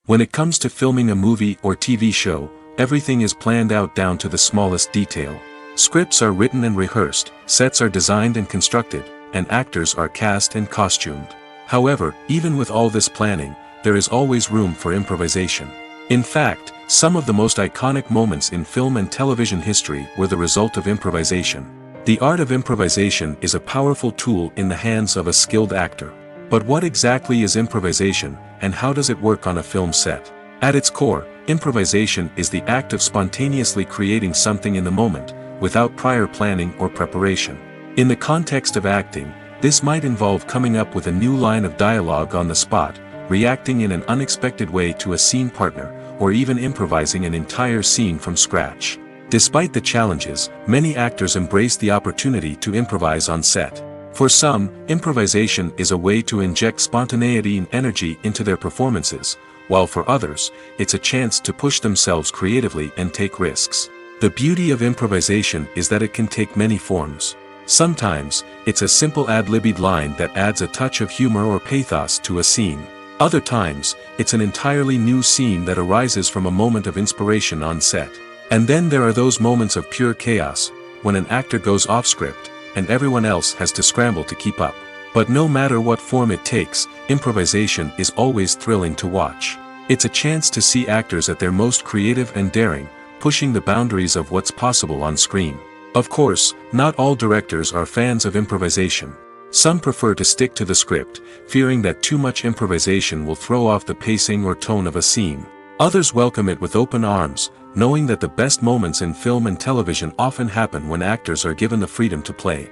When it comes to filming a movie or TV show, everything is planned out down to the smallest detail. Scripts are written and rehearsed, sets are designed and constructed, and actors are cast and costumed. However, even with all this planning, there is always room for improvisation. In fact, some of the most iconic moments in film and television history were the result of improvisation. The art of improvisation is a powerful tool in the hands of a skilled actor. But what exactly is improvisation, and how does it work on a film set? At its core, improvisation is the act of spontaneously creating something in the moment, without prior planning or preparation. In the context of acting, this might involve coming up with a new line of dialogue on the spot, reacting in an unexpected way to a scene partner, or even improvising an entire scene from scratch. Despite the challenges, many actors embrace the opportunity to improvise on set. For some, improvisation is a way to inject spontaneity and energy into their performances, while for others, it's a chance to push themselves creatively and take risks. The beauty of improvisation is that it can take many forms. Sometimes, it's a simple ad-libbed line that adds a touch of humor or pathos to a scene. Other times, it's an entirely new scene that arises from a moment of inspiration on set. And then there are those moments of pure chaos, when an actor goes off script, and everyone else has to scramble to keep up. But no matter what form it takes, improvisation is always thrilling to watch. It's a chance to see actors at their most creative and daring, pushing the boundaries of what's possible on screen. Of course, not all directors are fans of improvisation. Some prefer to stick to the script, fearing that too much improvisation will throw off the pacing or tone of a scene. Others welcome it with open arms, knowing that the best moments in film and television often happen when actors are given the freedom to play.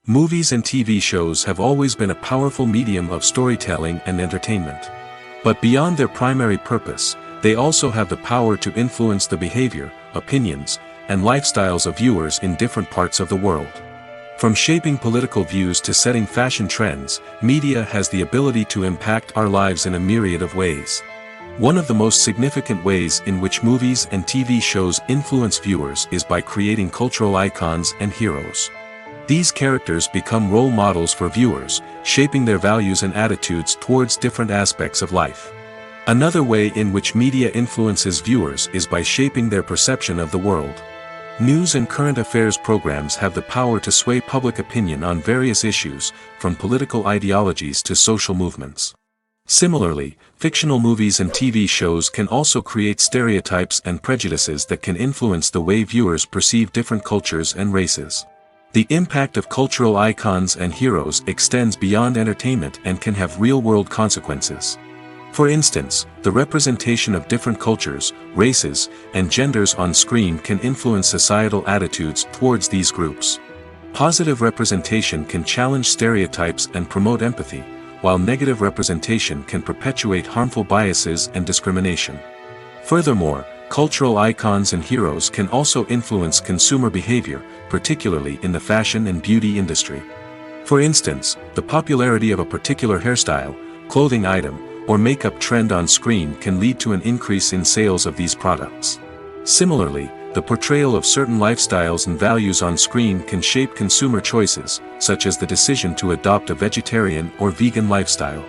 Movies and TV shows have always been a powerful medium of storytelling and entertainment. But beyond their primary purpose, they also have the power to influence the behavior, opinions, and lifestyles of viewers in different parts of the world. From shaping political views to setting fashion trends, media has the ability to impact our lives in a myriad of ways. One of the most significant ways in which movies and TV shows influence viewers is by creating cultural icons and heroes. These characters become role models for viewers, shaping their values and attitudes towards different aspects of life. Another way in which media influences viewers is by shaping their perception of the world. News and current affairs programs have the power to sway public opinion on various issues, from political ideologies to social movements. Similarly, fictional movies and TV shows can also create stereotypes and prejudices that can influence the way viewers perceive different cultures and races. The impact of cultural icons and heroes extends beyond entertainment and can have real-world consequences. For instance, the representation of different cultures, races, and genders on screen can influence societal attitudes towards these groups. Positive representation can challenge stereotypes and promote empathy, while negative representation can perpetuate harmful biases and discrimination. Furthermore, cultural icons and heroes can also influence consumer behavior, particularly in the fashion and beauty industry. For instance, the popularity of a particular hairstyle, clothing item, or makeup trend on screen can lead to an increase in sales of these products. Similarly, the portrayal of certain lifestyles and values on screen can shape consumer choices, such as the decision to adopt a vegetarian or vegan lifestyle.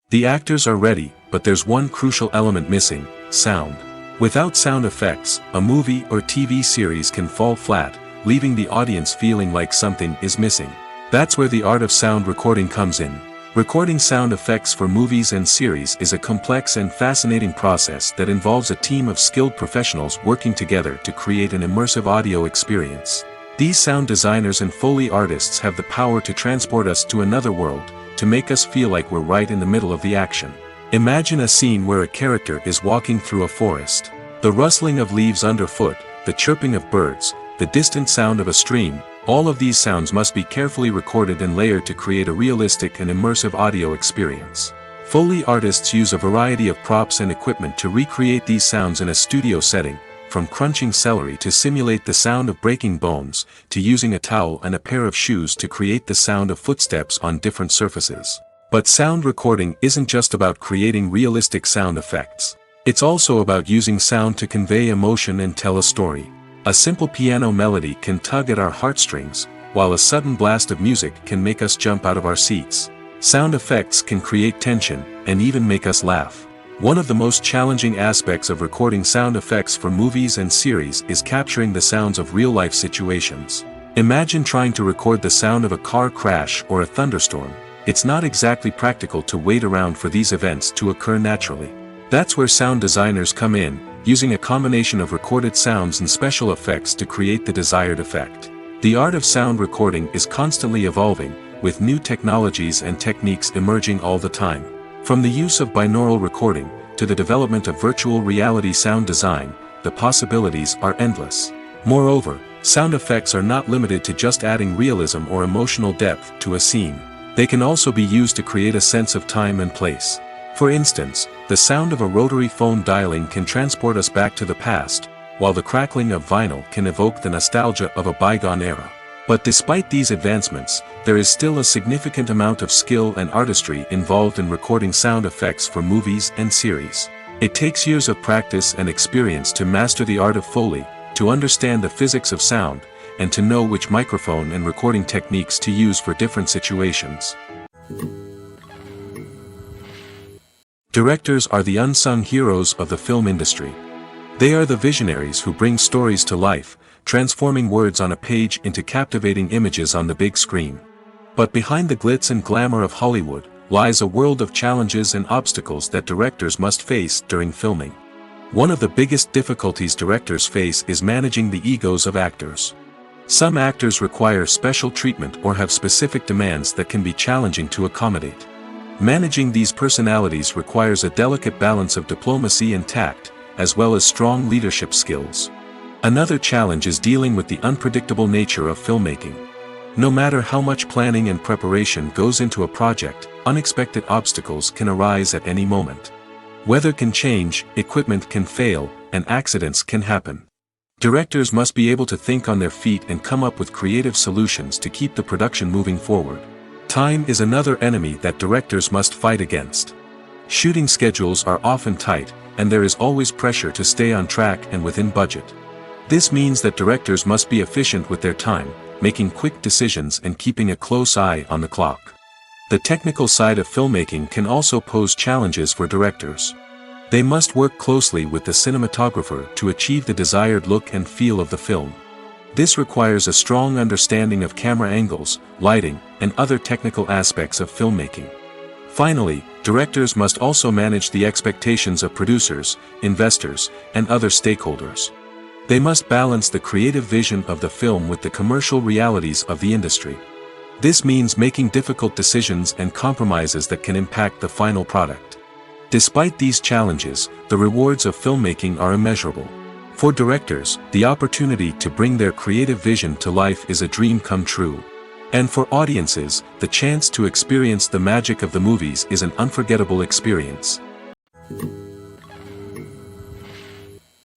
The actors are ready, but there's one crucial element missing: sound. Without sound effects, a movie or TV series can fall flat, leaving the audience feeling like something is missing. That's where the art of sound recording comes in. Recording sound effects for movies and series is a complex and fascinating process that involves a team of skilled professionals working together to create an immersive audio experience. These sound designers and Foley artists have the power to transport us to another world, to make us feel like we're right in the middle of the action. Imagine a scene where a character is walking through a forest. The rustling of leaves underfoot, the chirping of birds, the distant sound of a stream, all of these sounds must be carefully recorded and layered to create a realistic and immersive audio experience. Foley artists use a variety of props and equipment to recreate these sounds in a studio setting, from crunching celery to simulate the sound of breaking bones, to using a towel and a pair of shoes to create the sound of footsteps on different surfaces. But sound recording isn't just about creating realistic sound effects. It's also about using sound to convey emotion and tell a story. A simple piano melody can tug at our heartstrings, while a sudden blast of music can make us jump out of our seats. Sound effects can create tension, and even make us laugh. One of the most challenging aspects of recording sound effects for movies and series is capturing the sounds of real-life situations. Imagine trying to record the sound of a car crash or a thunderstorm. It's not exactly practical to wait around for these events to occur naturally. That's where sound designers come in, using a combination of recorded sounds and special effects to create the desired effect. The art of sound recording is constantly evolving, with new technologies and techniques emerging all the time. From the use of binaural recording, to the development of virtual reality sound design, the possibilities are endless. Moreover, sound effects are not limited to just adding realism or emotional depth to a scene. They can also be used to create a sense of time and place. For instance, the sound of a rotary phone dialing can transport us back to the past, while the crackling of vinyl can evoke the nostalgia of a bygone era. But despite these advancements, there is still a significant amount of skill and artistry involved in recording sound effects for movies and series. It takes years of practice and experience to master the art of Foley, to understand the physics of sound, and to know which microphone and recording techniques to use for different situations. Directors are the unsung heroes of the film industry. They are the visionaries who bring stories to life, transforming words on a page into captivating images on the big screen. But behind the glitz and glamour of Hollywood, lies a world of challenges and obstacles that directors must face during filming. One of the biggest difficulties directors face is managing the egos of actors. Some actors require special treatment or have specific demands that can be challenging to accommodate. Managing these personalities requires a delicate balance of diplomacy and tact, as well as strong leadership skills. Another challenge is dealing with the unpredictable nature of filmmaking. No matter how much planning and preparation goes into a project, unexpected obstacles can arise at any moment. Weather can change, equipment can fail, and accidents can happen. Directors must be able to think on their feet and come up with creative solutions to keep the production moving forward. Time is another enemy that directors must fight against. Shooting schedules are often tight, and there is always pressure to stay on track and within budget. This means that directors must be efficient with their time, making quick decisions and keeping a close eye on the clock. The technical side of filmmaking can also pose challenges for directors. They must work closely with the cinematographer to achieve the desired look and feel of the film. This requires a strong understanding of camera angles, lighting, and other technical aspects of filmmaking. Finally, directors must also manage the expectations of producers, investors, and other stakeholders. They must balance the creative vision of the film with the commercial realities of the industry. This means making difficult decisions and compromises that can impact the final product. Despite these challenges, the rewards of filmmaking are immeasurable. For directors, the opportunity to bring their creative vision to life is a dream come true. And for audiences, the chance to experience the magic of the movies is an unforgettable experience.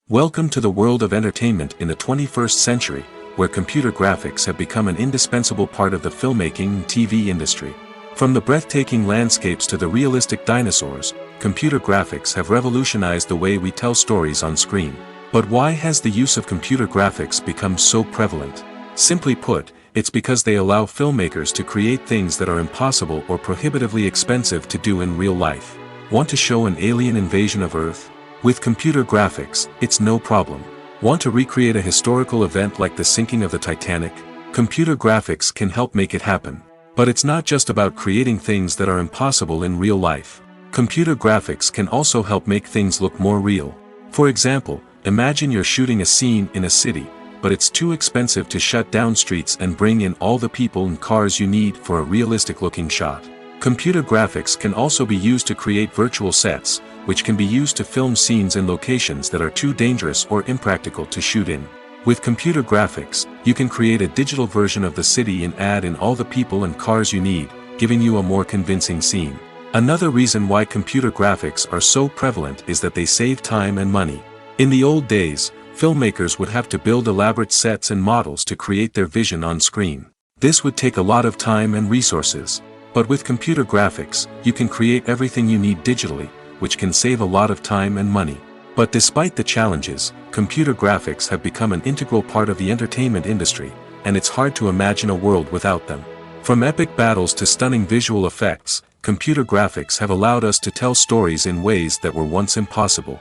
Welcome to the world of entertainment in the 21st century, where computer graphics have become an indispensable part of the filmmaking and TV industry. From the breathtaking landscapes to the realistic dinosaurs, computer graphics have revolutionized the way we tell stories on screen. But why has the use of computer graphics become so prevalent? Simply put, it's because they allow filmmakers to create things that are impossible or prohibitively expensive to do in real life. Want to show an alien invasion of Earth? With computer graphics, it's no problem. Want to recreate a historical event like the sinking of the Titanic? Computer graphics can help make it happen. But it's not just about creating things that are impossible in real life. Computer graphics can also help make things look more real. For example, imagine you're shooting a scene in a city, but it's too expensive to shut down streets and bring in all the people and cars you need for a realistic-looking shot. Computer graphics can also be used to create virtual sets, which can be used to film scenes in locations that are too dangerous or impractical to shoot in. With computer graphics, you can create a digital version of the city and add in all the people and cars you need, giving you a more convincing scene. Another reason why computer graphics are so prevalent is that they save time and money. In the old days, filmmakers would have to build elaborate sets and models to create their vision on screen. This would take a lot of time and resources. But with computer graphics, you can create everything you need digitally, which can save a lot of time and money. But despite the challenges, computer graphics have become an integral part of the entertainment industry, and it's hard to imagine a world without them. From epic battles to stunning visual effects, computer graphics have allowed us to tell stories in ways that were once impossible.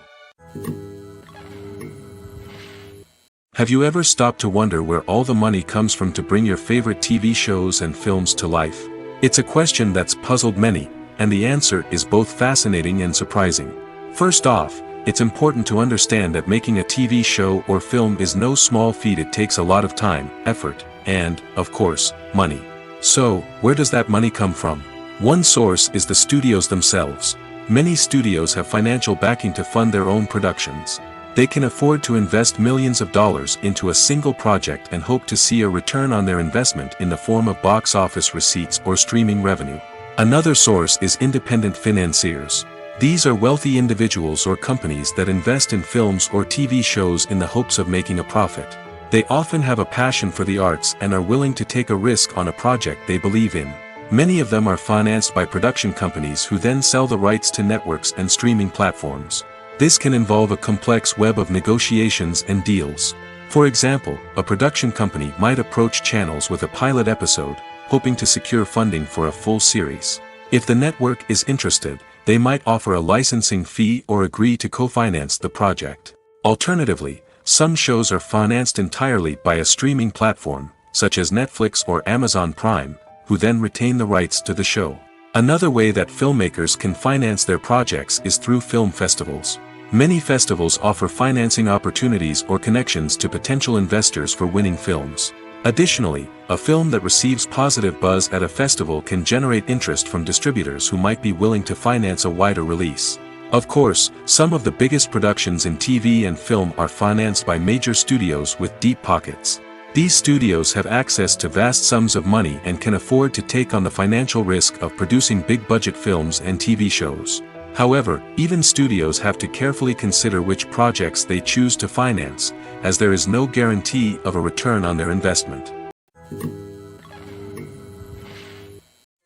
Have you ever stopped to wonder where all the money comes from to bring your favorite TV shows and films to life? It's a question that's puzzled many, and the answer is both fascinating and surprising. First off, it's important to understand that making a TV show or film is no small feat. It takes a lot of time, effort, and, of course, money. So, where does that money come from? One source is the studios themselves. Many studios have financial backing to fund their own productions. They can afford to invest millions of dollars into a single project and hope to see a return on their investment in the form of box office receipts or streaming revenue. Another source is independent financiers. These are wealthy individuals or companies that invest in films or TV shows in the hopes of making a profit. They often have a passion for the arts and are willing to take a risk on a project they believe in. Many of them are financed by production companies who then sell the rights to networks and streaming platforms. This can involve a complex web of negotiations and deals. For example, a production company might approach channels with a pilot episode, hoping to secure funding for a full series. If the network is interested, they might offer a licensing fee or agree to co-finance the project. Alternatively, some shows are financed entirely by a streaming platform, such as Netflix or Amazon Prime, who then retain the rights to the show. Another way that filmmakers can finance their projects is through film festivals. Many festivals offer financing opportunities or connections to potential investors for winning films. Additionally, a film that receives positive buzz at a festival can generate interest from distributors who might be willing to finance a wider release. Of course, some of the biggest productions in TV and film are financed by major studios with deep pockets. These studios have access to vast sums of money and can afford to take on the financial risk of producing big-budget films and TV shows. However, even studios have to carefully consider which projects they choose to finance, as there is no guarantee of a return on their investment.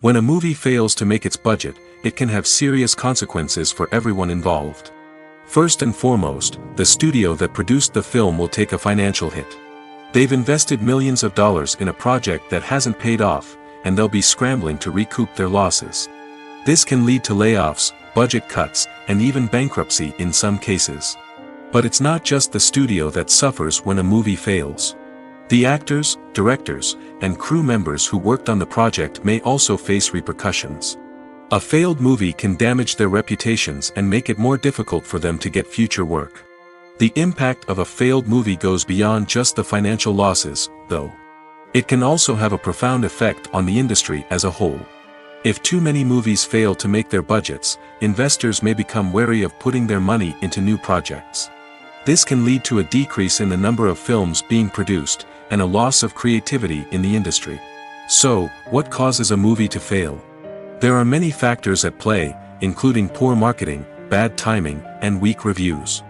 When a movie fails to make its budget, it can have serious consequences for everyone involved. First and foremost, the studio that produced the film will take a financial hit. They've invested millions of dollars in a project that hasn't paid off, and they'll be scrambling to recoup their losses. This can lead to layoffs, budget cuts, and even bankruptcy in some cases. But it's not just the studio that suffers when a movie fails. The actors, directors, and crew members who worked on the project may also face repercussions. A failed movie can damage their reputations and make it more difficult for them to get future work. The impact of a failed movie goes beyond just the financial losses, though. It can also have a profound effect on the industry as a whole. If too many movies fail to make their budgets, investors may become wary of putting their money into new projects. This can lead to a decrease in the number of films being produced, and a loss of creativity in the industry. So, what causes a movie to fail? There are many factors at play, including poor marketing, bad timing, and weak reviews.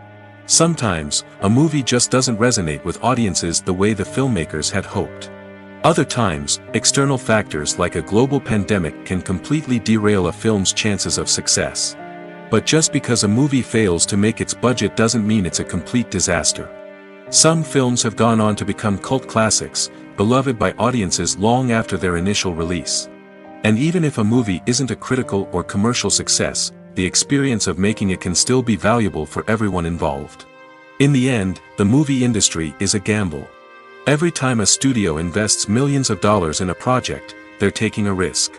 Sometimes, a movie just doesn't resonate with audiences the way the filmmakers had hoped. Other times, external factors like a global pandemic can completely derail a film's chances of success. But just because a movie fails to make its budget doesn't mean it's a complete disaster. Some films have gone on to become cult classics, beloved by audiences long after their initial release. And even if a movie isn't a critical or commercial success, the experience of making it can still be valuable for everyone involved. In the end, the movie industry is a gamble. Every time a studio invests millions of dollars in a project, they're taking a risk.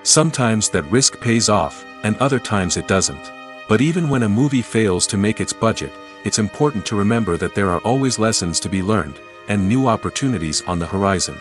Sometimes that risk pays off, and other times it doesn't. But even when a movie fails to make its budget, it's important to remember that there are always lessons to be learned, and new opportunities on the horizon.